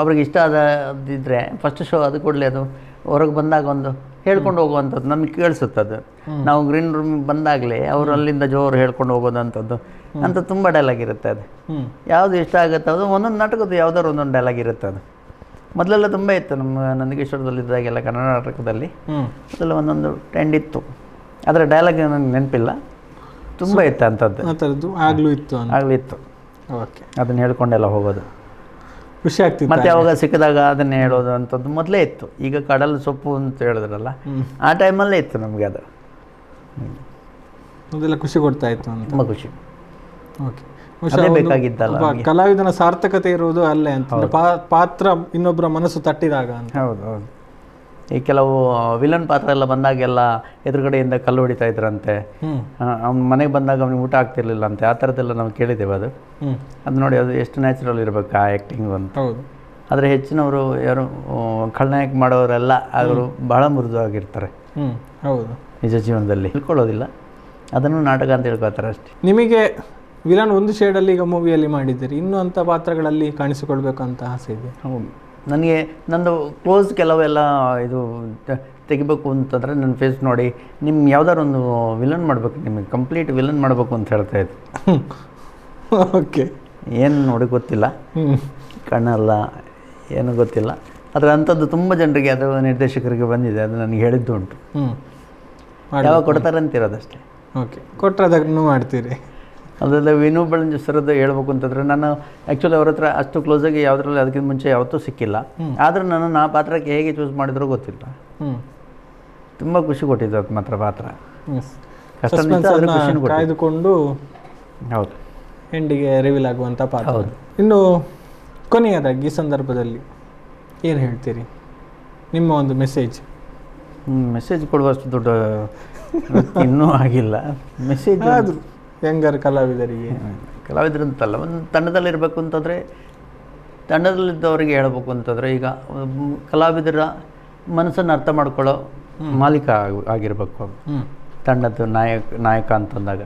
ಅವ್ರಿಗೆ ಇಷ್ಟ ಆದಿದ್ದರೆ ಫಸ್ಟ್ ಶೋ ಅದು ಕೂಡಲೇ ಅದು ಹೊರಗೆ ಬಂದಾಗ ಒಂದು ಹೇಳ್ಕೊಂಡು ಹೋಗುವಂಥದ್ದು ನಮಗೆ ಕೇಳಿಸುತ್ತೆ. ಅದು ನಾವು ಗ್ರೀನ್ ರೂಮಿಗೆ ಬಂದಾಗಲೇ ಅವರು ಅಲ್ಲಿಂದ ಜೋರು ಹೇಳ್ಕೊಂಡು ಹೋಗೋದಂಥದ್ದು ಅಂತ ತುಂಬ ಡೈಲಾಗ್ ಇರುತ್ತೆ. ಅದು ಯಾವುದು ಇಷ್ಟ ಆಗುತ್ತೆ ಅದು ಒಂದೊಂದು ನಾಟಕದ್ದು ಯಾವ್ದಾದ್ರು ಒಂದೊಂದು ಡೈಲಾಗ್ ಇರುತ್ತೆ. ಅದು ಮೊದಲೆಲ್ಲ ತುಂಬ ಇತ್ತು. ನಮ್ಮ ನಂದಿಗೇಶ್ವರದಲ್ಲಿದ್ದಾಗೆಲ್ಲ ಕನ್ನಡ ನಾಟಕದಲ್ಲಿ ಅದೆಲ್ಲ ಒಂದೊಂದು ಟ್ರೆಂಡ್ ಇತ್ತು. ಅದರ ಡೈಲಾಗ್ ನನಗೆ ನೆನಪಿಲ್ಲ, ತುಂಬ ಇತ್ತು ಅಂಥದ್ದು. ಆಗಲೂ ಇತ್ತು. ಓಕೆ, ಅದನ್ನು ಹೇಳ್ಕೊಂಡೆಲ್ಲ ಹೋಗೋದು ಖುಷಿ ಆಗ್ತಿತ್ತು. ಮತ್ತೆ ಯಾವಾಗ ಸಿಕ್ಕಿದಾಗ ಅದನ್ನೇ ಹೇಳೋದು ಅಂಥದ್ದು ಮೊದಲೇ ಇತ್ತು. ಈಗ ಕಡಲ ಸೊಪ್ಪು ಅಂತ ಹೇಳಿದ್ರಲ್ಲ, ಆ ಟೈಮಲ್ಲೇ ಇತ್ತು ನಮಗೆ ಅದು. ಅದೆಲ್ಲ ಖುಷಿ ಕೊಡ್ತಾ ಇತ್ತು ಅಂತ. ತುಂಬ ಖುಷಿ. ಓಕೆ, ಬೇಕಾಗಿದ್ದಲ್ಲ ಕಲಾವಿದನ ಸಾರ್ಥಕತೆ ಇರುವುದು ಅಲ್ಲೇ ಅಂತ, ಪಾತ್ರ ಇನ್ನೊಬ್ಬರ ಮನಸ್ಸು ತಟ್ಟಿದಾಗ ಅಂತ. ಹೌದು. ಈ ಕೆಲವು ವಿಲನ್ ಪಾತ್ರ ಎಲ್ಲ ಬಂದಾಗೆಲ್ಲ ಎದುರುಗಡೆಯಿಂದ ಕಲ್ಲು ಹೊಡಿತಾ ಇದ್ರಂತೆ, ಅವ್ನ ಮನೆಗೆ ಬಂದಾಗ ಅವ್ನಿಗೆ ಊಟ ಆಗ್ತಿರ್ಲಿಲ್ಲ ಅಂತೆ. ಆ ಥರದ್ದೆಲ್ಲ ನಾವು ಕೇಳಿದ್ದೇವೆ. ಅದು ನೋಡಿ, ಅದು ಎಷ್ಟು ನ್ಯಾಚುರಲ್ ಇರಬೇಕು ಆ ಆ್ಯಕ್ಟಿಂಗ್ ಅಂತ. ಹೌದು. ಆದರೆ ಹೆಚ್ಚಿನವರು ಯಾರು ಖಳನಾಯಕ ಮಾಡೋರೆಲ್ಲ ಅವರು ಬಹಳ ಮೃದುವಾಗಿರ್ತಾರೆ. ಹೌದು, ನಿಜ ಜೀವನದಲ್ಲಿ ತಿಳ್ಕೊಳ್ಳೋದಿಲ್ಲ, ಅದನ್ನು ನಾಟಕ ಅಂತ ಹೇಳ್ಕೊಳ್ತಾರೆ ಅಷ್ಟೇ. ನಿಮಗೆ ವಿಲನ್ ಒಂದು ಶೇಡಲ್ಲಿ ಈಗ ಮೂವಿಯಲ್ಲಿ ಮಾಡಿದ್ದೀರಿ, ಇನ್ನೂ ಅಂಥ ಪಾತ್ರಗಳಲ್ಲಿ ಕಾಣಿಸಿಕೊಳ್ಬೇಕು ಅಂತ ಆಸೆ ಇದೆ? ಹೌದು, ನನಗೆ ನಂದು ಕ್ಲೋಸ್ ಕೆಲವೆಲ್ಲ ಇದು ತೆಗಿಬೇಕು ಅಂತಂದರೆ ನನ್ನ ಫೇಸ್ ನೋಡಿ ಯಾವ್ದಾರು ಒಂದು ವಿಲನ್ ಮಾಡಬೇಕು, ನಿಮಗೆ ಕಂಪ್ಲೀಟ್ ವಿಲನ್ ಮಾಡಬೇಕು ಅಂತ ಹೇಳ್ತಾ ಇತ್ತು. ಓಕೆ, ಏನು ನೋಡಿ ಗೊತ್ತಿಲ್ಲ, ಕಣ್ಣಲ್ಲ ಏನು ಗೊತ್ತಿಲ್ಲ. ಆದರೆ ಅಂಥದ್ದು ತುಂಬ ಜನರಿಗೆ ಅದು ನಿರ್ದೇಶಕರಿಗೆ ಬಂದಿದೆ. ಅದು ನನಗೆ ಹೇಳಿದ್ದು ಉಂಟು. ಯಾವಾಗ ಕೊಡ್ತಾರೆ ಅಂತಿರೋದಷ್ಟೇ. ಓಕೆ, ಕೊಟ್ಟರೆ ಅದನ್ನು ಮಾಡ್ತೀರಿ? ಅದೆಲ್ಲ ವಿನೂ ಬಳಂಜ ಸರದ್ದು ಹೇಳ್ಬೇಕು ಅಂತಂದರೆ ನಾನು ಆ್ಯಕ್ಚುಲಿ ಅವ್ರ ಹತ್ರ ಅಷ್ಟು ಕ್ಲೋಸಾಗಿ ಯಾವುದ್ರಲ್ಲಿ ಅದಕ್ಕಿಂತ ಮುಂಚೆ ಯಾವತ್ತೂ ಸಿಕ್ಕಿಲ್ಲ. ಆದರೂ ನಾನು ಆ ಪಾತ್ರಕ್ಕೆ ಹೇಗೆ ಚೂಸ್ ಮಾಡಿದ್ರೂ ಗೊತ್ತಿಲ್ಲ. ತುಂಬ ಖುಷಿ ಕೊಟ್ಟಿದ್ದು ಅದು ಮಾತ್ರ ಪಾತ್ರ. ಕಾಯ್ದುಕೊಂಡು ಹೌದು ಎಂಡಿಗೆ ರಿವೀಲ್ ಆಗುವಂಥ ಪಾತ್ರ. ಹೌದು. ಇನ್ನು ಕೊನೆಯದಾಗಿ ಈ ಸಂದರ್ಭದಲ್ಲಿ ಏನು ಹೇಳ್ತೀರಿ, ನಿಮ್ಮ ಒಂದು ಮೆಸೇಜ್? ಮೆಸೇಜ್ ಕೊಡುವಷ್ಟು ದೊಡ್ಡ ಇನ್ನೂ ಆಗಿಲ್ಲ. ಮೆಸೇಜ್ ಆದರೂ ಹೆಂಗಾರು ಕಲಾವಿದರಂತಲ್ಲ, ಒಂದು ತಂಡದಲ್ಲಿರಬೇಕು ಅಂತಂದರೆ, ತಂಡದಲ್ಲಿದ್ದವರಿಗೆ ಹೇಳ್ಬೇಕು ಅಂತಂದರೆ, ಈಗ ಕಲಾವಿದರ ಮನಸ್ಸನ್ನು ಅರ್ಥ ಮಾಡ್ಕೊಳ್ಳೋ ಮಾಲೀಕ ಆಗಿರಬೇಕು ತಂಡದ ನಾಯಕ ಅಂತಂದಾಗ.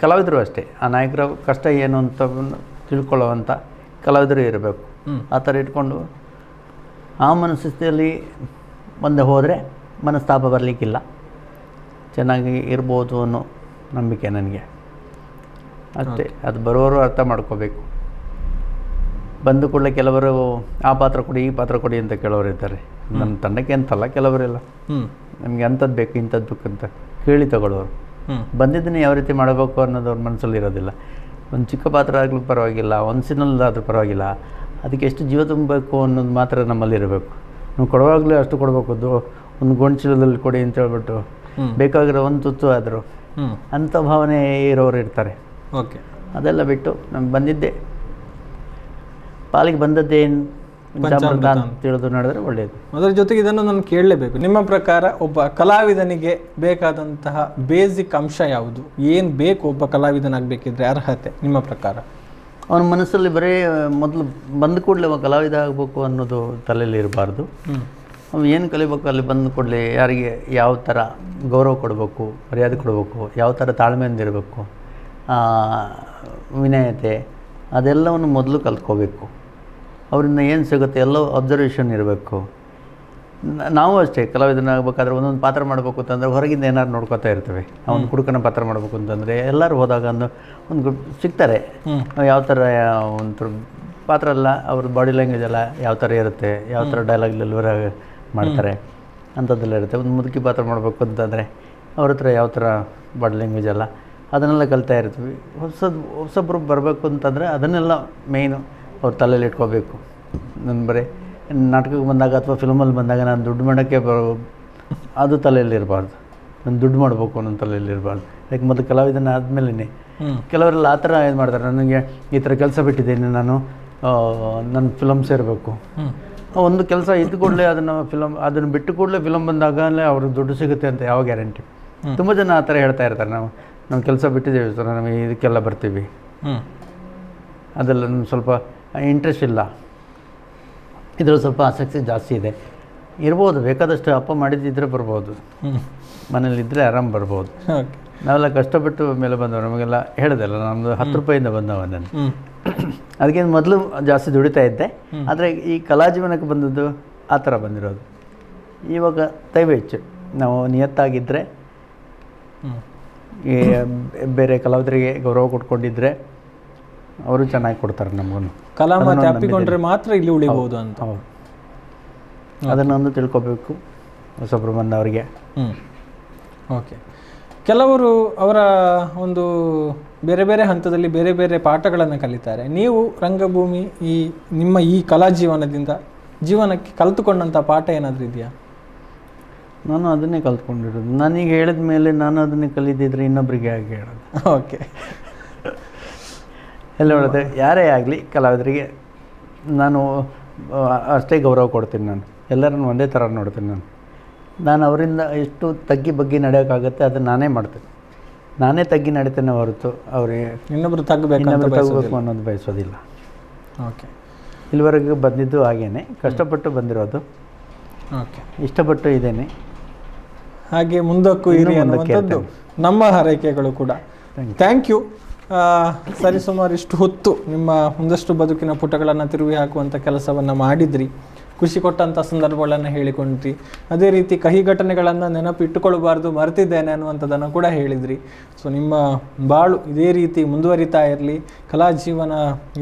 ಕಲಾವಿದರು ಅಷ್ಟೇ, ಆ ನಾಯಕರ ಕಷ್ಟ ಏನು ಅಂತ ತಿಳ್ಕೊಳ್ಳೋವಂಥ ಕಲಾವಿದರು ಇರಬೇಕು. ಆ ಥರ ಇಟ್ಕೊಂಡು ಆ ಮನಸ್ಥಿತಿಯಲ್ಲಿ ಮುಂದೆ ಹೋದರೆ ಮನಸ್ತಾಪ ಬರಲಿಕ್ಕಿಲ್ಲ, ಚೆನ್ನಾಗಿ ಇರ್ಬೋದು ಅನ್ನೋ ನಂಬಿಕೆ ನನಗೆ ಅಷ್ಟೇ. ಅದು ಬರೋರು ಅರ್ಥ ಮಾಡ್ಕೋಬೇಕು. ಬಂದು ಕೂಡಲೇ ಕೆಲವರು ಆ ಪಾತ್ರ ಕೊಡಿ ಈ ಪಾತ್ರ ಕೊಡಿ ಅಂತ ಕೇಳೋರು ಇರ್ತಾರೆ. ನಮ್ಮ ತಂಡಕ್ಕೆ ಅಂತಲ್ಲ, ಕೆಲವರೆಲ್ಲ ನಮಗೆ ಅಂಥದ್ದು ಬೇಕು ಇಂಥದ್ದು ಬೇಕು ಅಂತ ಕೇಳಿ ತಗೊಳ್ಳೋರು. ಬಂದಿದ್ದನ್ನು ಯಾವ ರೀತಿ ಮಾಡಬೇಕು ಅನ್ನೋದು ಅವ್ರ ಮನಸ್ಸಲ್ಲಿ ಇರೋದಿಲ್ಲ. ಒಂದು ಚಿಕ್ಕ ಪಾತ್ರ ಆಗಲೂ ಪರವಾಗಿಲ್ಲ, ಒಂದು ಸಿನಲ್ಲಾದರೂ ಪರವಾಗಿಲ್ಲ, ಅದಕ್ಕೆ ಎಷ್ಟು ಜೀವ ತುಂಬಬೇಕು ಅನ್ನೋದು ಮಾತ್ರ ನಮ್ಮಲ್ಲಿ ಇರಬೇಕು. ನಾವು ಕೊಡುವಾಗಲೇ ಅಷ್ಟು ಕೊಡಬೇಕು, ಒಂದು ಗೊಂಚಲದಲ್ಲಿ ಕೊಡಿ ಅಂತ ಹೇಳ್ಬಿಟ್ಟು ಬೇಕಾಗಿರೋ ಒಂದು ತುತ್ತು ಆದರೂ ಅಂಥ ಭಾವನೆ ಇರೋರು ಇರ್ತಾರೆ. ಓಕೆ, ಅದೆಲ್ಲ ಬಿಟ್ಟು ನಮ್ಗೆ ಬಂದಿದ್ದೆ ಪಾಲಿಗೆ ಬಂದದ್ದೇನು ತಿಳಿದು ನಡೆದ್ರೆ ಒಳ್ಳೆಯದು. ಅದರ ಜೊತೆಗೆ ಇದನ್ನು ನಾನು ಕೇಳಲೇಬೇಕು, ನಿಮ್ಮ ಪ್ರಕಾರ ಒಬ್ಬ ಕಲಾವಿದನಿಗೆ ಬೇಕಾದಂತಹ ಬೇಸಿಕ್ ಅಂಶ ಯಾವುದು? ಏನು ಬೇಕು ಒಬ್ಬ ಕಲಾವಿದನಾಗಬೇಕಿದ್ರೆ ಅರ್ಹತೆ ನಿಮ್ಮ ಪ್ರಕಾರ? ಅವನ ಮನಸ್ಸಲ್ಲಿ ಬರೀ ಮೊದಲು ಬಂದ ಕೂಡಲೇ ಅವ ಕಲಾವಿದ ಆಗಬೇಕು ಅನ್ನೋದು ತಲೆಯಲ್ಲಿ ಇರಬಾರ್ದು. ಅವ್ನು ಏನು ಕಲಿಬೇಕು ಅಲ್ಲಿ ಬಂದ ಕೂಡಲೇ ಯಾರಿಗೆ ಯಾವ ಥರ ಗೌರವ ಕೊಡಬೇಕು, ಮರ್ಯಾದೆ ಕೊಡಬೇಕು, ಯಾವ ಥರ ತಾಳ್ಮೆಯಿಂದ ಇರಬೇಕು, ವಿನಯತೆ, ಅದೆಲ್ಲವನ್ನು ಮೊದಲು ಕಲ್ತ್ಕೋಬೇಕು. ಅವರಿಂದ ಏನು ಸಿಗುತ್ತೆ ಎಲ್ಲ ಅಬ್ಸರ್ವೇಷನ್ ಇರಬೇಕು. ನಾವು ಅಷ್ಟೇ ಕಲಾವಿದನಾಗಬೇಕಾದ್ರೆ ಒಂದೊಂದು ಪಾತ್ರ ಮಾಡಬೇಕು ಅಂತಂದರೆ ಹೊರಗಿಂದ ಏನಾದ್ರು ನೋಡ್ಕೋತಾ ಇರ್ತೇವೆ. ಅವನು ಕುಡುಕನ ಪಾತ್ರ ಮಾಡಬೇಕು ಅಂತಂದರೆ ಎಲ್ಲರೂ ಹೋದಾಗ ಒಂದು ಸಿಗ್ತಾರೆ, ಯಾವ ಥರ ಒಂದು ಪಾತ್ರ ಎಲ್ಲ ಅವ್ರ ಬಾಡಿ ಲ್ಯಾಂಗ್ವೇಜ್ ಎಲ್ಲ ಯಾವ ಥರ ಇರುತ್ತೆ, ಯಾವ ಥರ ಡೈಲಾಗ್ ಡೆಲಿವರಿ ಮಾಡ್ತಾರೆ ಅಂಥದ್ದೆಲ್ಲ ಇರುತ್ತೆ. ಒಂದು ಮುದುಕಿ ಪಾತ್ರ ಮಾಡಬೇಕು ಅಂತಂದರೆ ಅವ್ರ ಹತ್ರ ಯಾವ ಥರ ಬಾಡಿ ಲ್ಯಾಂಗ್ವೇಜ್ ಎಲ್ಲ ಅದನ್ನೆಲ್ಲ ಕಲಿತಾ ಇರ್ತೀವಿ. ಹೊಸೊಬ್ಬರು ಬರಬೇಕು ಅಂತಂದರೆ ಅದನ್ನೆಲ್ಲ ಮೇಯ್ನು ಅವ್ರ ತಲೆಯಲ್ಲಿ ಇಟ್ಕೋಬೇಕು. ನಾನು ಬರೀ ನಾಟಕಕ್ಕೆ ಬಂದಾಗ ಅಥವಾ ಫಿಲ್ಮಲ್ಲಿ ಬಂದಾಗ ನಾನು ದುಡ್ಡು ಮಾಡೋಕ್ಕೆ ಅದು ತಲೆಯಲ್ಲಿ ಇರಬಾರ್ದು, ನಾನು ದುಡ್ಡು ಮಾಡಬೇಕು ಅನ್ನೋ ತಲೆಯಲ್ಲಿ ಇರಬಾರ್ದು. ಯಾಕೆ ಮೊದಲು ಕಲಾವಿದನ ಆದಮೇಲೆ ಕೆಲವರೆಲ್ಲ ಆ ಥರ ಏನು ಮಾಡ್ತಾರೆ, ನನಗೆ ಈ ಥರ ಕೆಲಸ ಬಿಟ್ಟಿದ್ದೀನಿ, ನಾನು ನನ್ನ ಫಿಲಮ್ ಸೇರಬೇಕು. ಒಂದು ಕೆಲಸ ಇದ್ದು ಕೂಡಲೇ ಅದನ್ನು ಬಿಟ್ಟು ಕೂಡಲೇ ಫಿಲಮ್ ಬಂದಾಗಲೇ ಅವ್ರಿಗೆ ದುಡ್ಡು ಸಿಗುತ್ತೆ ಅಂತ ಯಾವ ಗ್ಯಾರಂಟಿ? ತುಂಬ ಜನ ಆ ಥರ ಹೇಳ್ತಾ ಇರ್ತಾರೆ, ನಾವು ಕೆಲಸ ಬಿಟ್ಟಿದ್ದೇವೆ ಸರ್, ನಮಗೆ ಇದಕ್ಕೆಲ್ಲ ಬರ್ತೀವಿ, ಅದೆಲ್ಲ ನಮ್ಗೆ ಸ್ವಲ್ಪ ಇಂಟ್ರೆಸ್ಟ್ ಇಲ್ಲ, ಇದರಲ್ಲಿ ಸ್ವಲ್ಪ ಆಸಕ್ತಿ ಜಾಸ್ತಿ ಇದೆ. ಇರ್ಬೋದು, ಬೇಕಾದಷ್ಟು ಅಪ್ಪ ಮಾಡಿದ್ದಿದ್ರೆ ಬರ್ಬೋದು, ಮನೇಲಿದ್ದರೆ ಆರಾಮ್ ಬರ್ಬೋದು. ನಾವೆಲ್ಲ ಕಷ್ಟಪಟ್ಟು ಮೇಲೆ ಬಂದವರು, ನಮಗೆಲ್ಲ ಹೇಳಿದೆಲ್ಲ ನಮ್ಮದು 10 ರೂಪಾಯಿಂದ ಬಂದವ ನಾನು. ಅದಕ್ಕೆ ಮೊದಲು ಜಾಸ್ತಿ ದುಡಿತಾ ಇದ್ದೆ, ಆದರೆ ಈ ಕಲಾ ಜೀವನಕ್ಕೆ ಬಂದದ್ದು ಆ ಥರ ಬಂದಿರೋದು. ಇವಾಗ ದಯವಿಟ್ಟು ನಾವು ನಿಯತ್ತಾಗಿದ್ದರೆ, ಈ ಬೇರೆ ಕಲಾವಿದರಿಗೆ ಗೌರವ ಕೊಟ್ಕೊಂಡಿದ್ರೆ ಅವರು ಚೆನ್ನಾಗಿ ಕೊಡ್ತಾರೆ ನಮಗೂ. ಕಲಾ ಮಾತು ಅಪ್ಪಿಕೊಂಡ್ರೆ ಮಾತ್ರ ಇಲ್ಲಿ ಉಳಿಬಹುದು ಅಂತ. ಹೌದು, ಅದನ್ನೊಂದು ತಿಳ್ಕೊಬೇಕು ಹೊಸಬ್ರು ಬಂದವರಿಗೆ. ಓಕೆ, ಕೆಲವರು ಅವರ ಒಂದು ಬೇರೆ ಬೇರೆ ಹಂತದಲ್ಲಿ ಬೇರೆ ಬೇರೆ ಪಾಠಗಳನ್ನು ಕಲಿತಾರೆ. ನೀವು ರಂಗಭೂಮಿ ನಿಮ್ಮ ಈ ಕಲಾ ಜೀವನಕ್ಕೆ ಕಲಿತುಕೊಂಡಂಥ ಪಾಠ ಏನಾದರೂ ಇದೆಯಾ? ನಾನು ಅದನ್ನೇ ಕಲ್ತ್ಕೊಂಡಿರೋದು. ನಾನೀಗ ಹೇಳಿದ ಮೇಲೆ ನಾನು ಅದನ್ನೇ ಕಲಿದಿದ್ರೆ ಇನ್ನೊಬ್ಬರಿಗೆ ಆಗಿ ಹೇಳೋದು. ಓಕೆ, ಎಲ್ಲ ಹೇಳೋದು, ಯಾರೇ ಆಗಲಿ ಕಲಾವಿದರಿಗೆ ನಾನು ಅಷ್ಟೇ ಗೌರವ ಕೊಡ್ತೀನಿ. ನಾನು ಎಲ್ಲರನ್ನು ಒಂದೇ ಥರ ನೋಡ್ತೀನಿ. ನಾನು ಅವರಿಂದ ಎಷ್ಟು ತಗ್ಗಿ ಬಗ್ಗಿ ನಡೆಯೋಕ್ಕಾಗುತ್ತೆ ಅದನ್ನು ನಾನೇ ಮಾಡ್ತೀನಿ. ನಾನೇ ತಗ್ಗಿ ನಡೀತೇನೆ ಹೊರತು ಅವರಿಗೆ ಇನ್ನೊಬ್ಬರು ತಗಬೇಕು ಅನ್ನೋದು ಬಯಸೋದಿಲ್ಲ. ಓಕೆ, ಇಲ್ಲಿವರೆಗೂ ಬಂದಿದ್ದು ಹಾಗೇನೆ, ಕಷ್ಟಪಟ್ಟು ಬಂದಿರೋದು. ಓಕೆ, ಇಷ್ಟಪಟ್ಟು ಇದ್ದೇನೆ, ಹಾಗೆ ಮುಂದಕ್ಕೂ ಇರಿ ಅನ್ನುವಂಥದ್ದು ನಮ್ಮ ಹಾರೈಕೆಗಳು ಕೂಡ. Thank you. ಸರಿಸುಮಾರು ಇಷ್ಟು ಹೊತ್ತು ನಿಮ್ಮ ಒಂದಷ್ಟು ಬದುಕಿನ ಪುಟಗಳನ್ನು ತಿರುವಿ ಹಾಕುವಂಥ ಕೆಲಸವನ್ನು ಮಾಡಿದ್ರಿ, ಖುಷಿ ಕೊಟ್ಟಂಥ ಸಂದರ್ಭಗಳನ್ನು ಹೇಳಿಕೊಂಡ್ರಿ. ಅದೇ ರೀತಿ ಕಹಿ ಘಟನೆಗಳನ್ನು ನೆನಪಿಟ್ಟುಕೊಳ್ಬಾರ್ದು, ಮರೆತಿದ್ದೇನೆ ಅನ್ನುವಂಥದ್ದನ್ನು ಕೂಡ ಹೇಳಿದ್ರಿ. ಸೊ ನಿಮ್ಮ ಬಾಳು ಇದೇ ರೀತಿ ಮುಂದುವರಿತಾ ಇರಲಿ, ಕಲಾ ಜೀವನ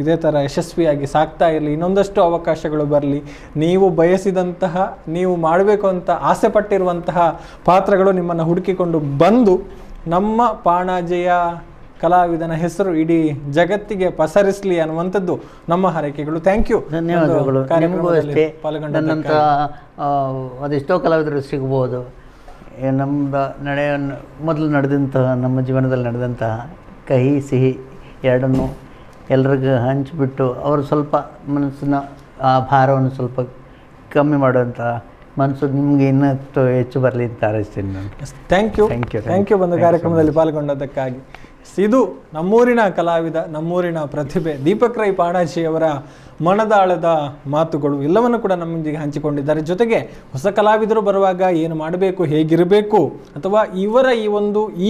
ಇದೇ ಥರ ಯಶಸ್ವಿಯಾಗಿ ಸಾಗ್ತಾ ಇರಲಿ, ಇನ್ನೊಂದಷ್ಟು ಅವಕಾಶಗಳು ಬರಲಿ, ನೀವು ಬಯಸಿದಂತಹ, ನೀವು ಮಾಡಬೇಕು ಅಂತ ಆಸೆ ಪಟ್ಟಿರುವಂತಹ ಪಾತ್ರಗಳು ನಿಮ್ಮನ್ನು ಹುಡುಕಿಕೊಂಡು ಬಂದು ನಮ್ಮ ಪಾಣಾಜೆಯ ಕಲಾವಿದನ ಹೆಸರು ಇಡೀ ಜಗತ್ತಿಗೆ ಪಸರಿಸಲಿ ಅನ್ನುವಂಥದ್ದು ನಮ್ಮ ಹಾರೈಕೆಗಳು. Thank you. ಧನ್ಯವಾದಗಳು. ನಿಮಗೂ ಅಷ್ಟೇ. ನನ್ನಂಥ ಅದೆಷ್ಟೋ ಕಲಾವಿದರು ಸಿಗ್ಬೋದು. ಮೊದಲು ನಡೆದಂತಹ ನಮ್ಮ ಜೀವನದಲ್ಲಿ ನಡೆದಂತಹ ಕಹಿ ಸಿಹಿ ಎರಡನ್ನು ಎಲ್ರಿಗೂ ಹಂಚಿಬಿಟ್ಟು ಅವರು ಸ್ವಲ್ಪ ಮನಸ್ಸಿನ ಆ ಭಾರವನ್ನು ಸ್ವಲ್ಪ ಕಮ್ಮಿ ಮಾಡುವಂಥ ಮನಸ್ಸು ನಿಮಗೆ ಇನ್ನಷ್ಟು ಹೆಚ್ಚು ಬರಲಿ ಅಂತ ಹಾರೈಸ್ತೀನಿ ನಾನು. ಥ್ಯಾಂಕ್ ಯು ಬಂದು ಕಾರ್ಯಕ್ರಮದಲ್ಲಿ ಪಾಲ್ಗೊಂಡದ್ದಕ್ಕಾಗಿ. ಇದು ನಮ್ಮೂರಿನ ಕಲಾವಿದ, ನಮ್ಮೂರಿನ ಪ್ರತಿಭೆ ದೀಪಕ್ ರೈ ಪಾಣಾಜಿಯವರ ಮನದಾಳದ ಮಾತುಗಳು ಎಲ್ಲವನ್ನು ಕೂಡ ನಮ್ಮೊಂದಿಗೆ ಹಂಚಿಕೊಂಡಿದ್ದಾರೆ. ಜೊತೆಗೆ ಹೊಸ ಕಲಾವಿದರು ಬರುವಾಗ ಏನು ಮಾಡಬೇಕು, ಹೇಗಿರಬೇಕು, ಅಥವಾ ಇವರ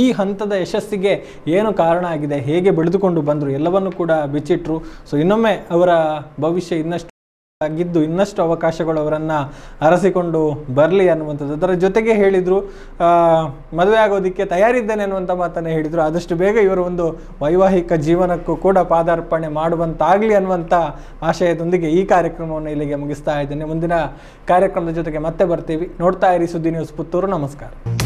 ಈ ಹಂತದ ಯಶಸ್ಸಿಗೆ ಏನು ಕಾರಣ ಆಗಿದೆ, ಹೇಗೆ ಬೆಳೆದುಕೊಂಡು ಬಂದರು ಎಲ್ಲವನ್ನು ಕೂಡ ಬಿಚ್ಚಿಟ್ರು. ಸೊ ಇನ್ನೊಮ್ಮೆ ಅವರ ಭವಿಷ್ಯ ಇನ್ನಷ್ಟು ಅವಕಾಶಗಳು ಅವರನ್ನು ಅರಸಿಕೊಂಡು ಬರಲಿ ಅನ್ನುವಂಥದ್ದು. ಅದರ ಜೊತೆಗೆ ಹೇಳಿದರು ಮದುವೆ ಆಗೋದಕ್ಕೆ ತಯಾರಿದ್ದೇನೆ ಅನ್ನುವಂಥ ಮಾತನ್ನು ಹೇಳಿದರು. ಆದಷ್ಟು ಬೇಗ ಇವರ ಒಂದು ವೈವಾಹಿಕ ಜೀವನಕ್ಕೂ ಕೂಡ ಪಾದಾರ್ಪಣೆ ಮಾಡುವಂತಾಗಲಿ ಅನ್ನುವಂಥ ಆಶಯದೊಂದಿಗೆ ಈ ಕಾರ್ಯಕ್ರಮವನ್ನು ಇಲ್ಲಿಗೆ ಮುಗಿಸ್ತಾ ಇದ್ದೇನೆ. ಮುಂದಿನ ಕಾರ್ಯಕ್ರಮದ ಜೊತೆಗೆ ಮತ್ತೆ ಬರ್ತೀವಿ. ನೋಡ್ತಾ ಇರಿ ಸುದ್ದಿ ನ್ಯೂಸ್ ಪುತ್ತೂರು. ನಮಸ್ಕಾರ.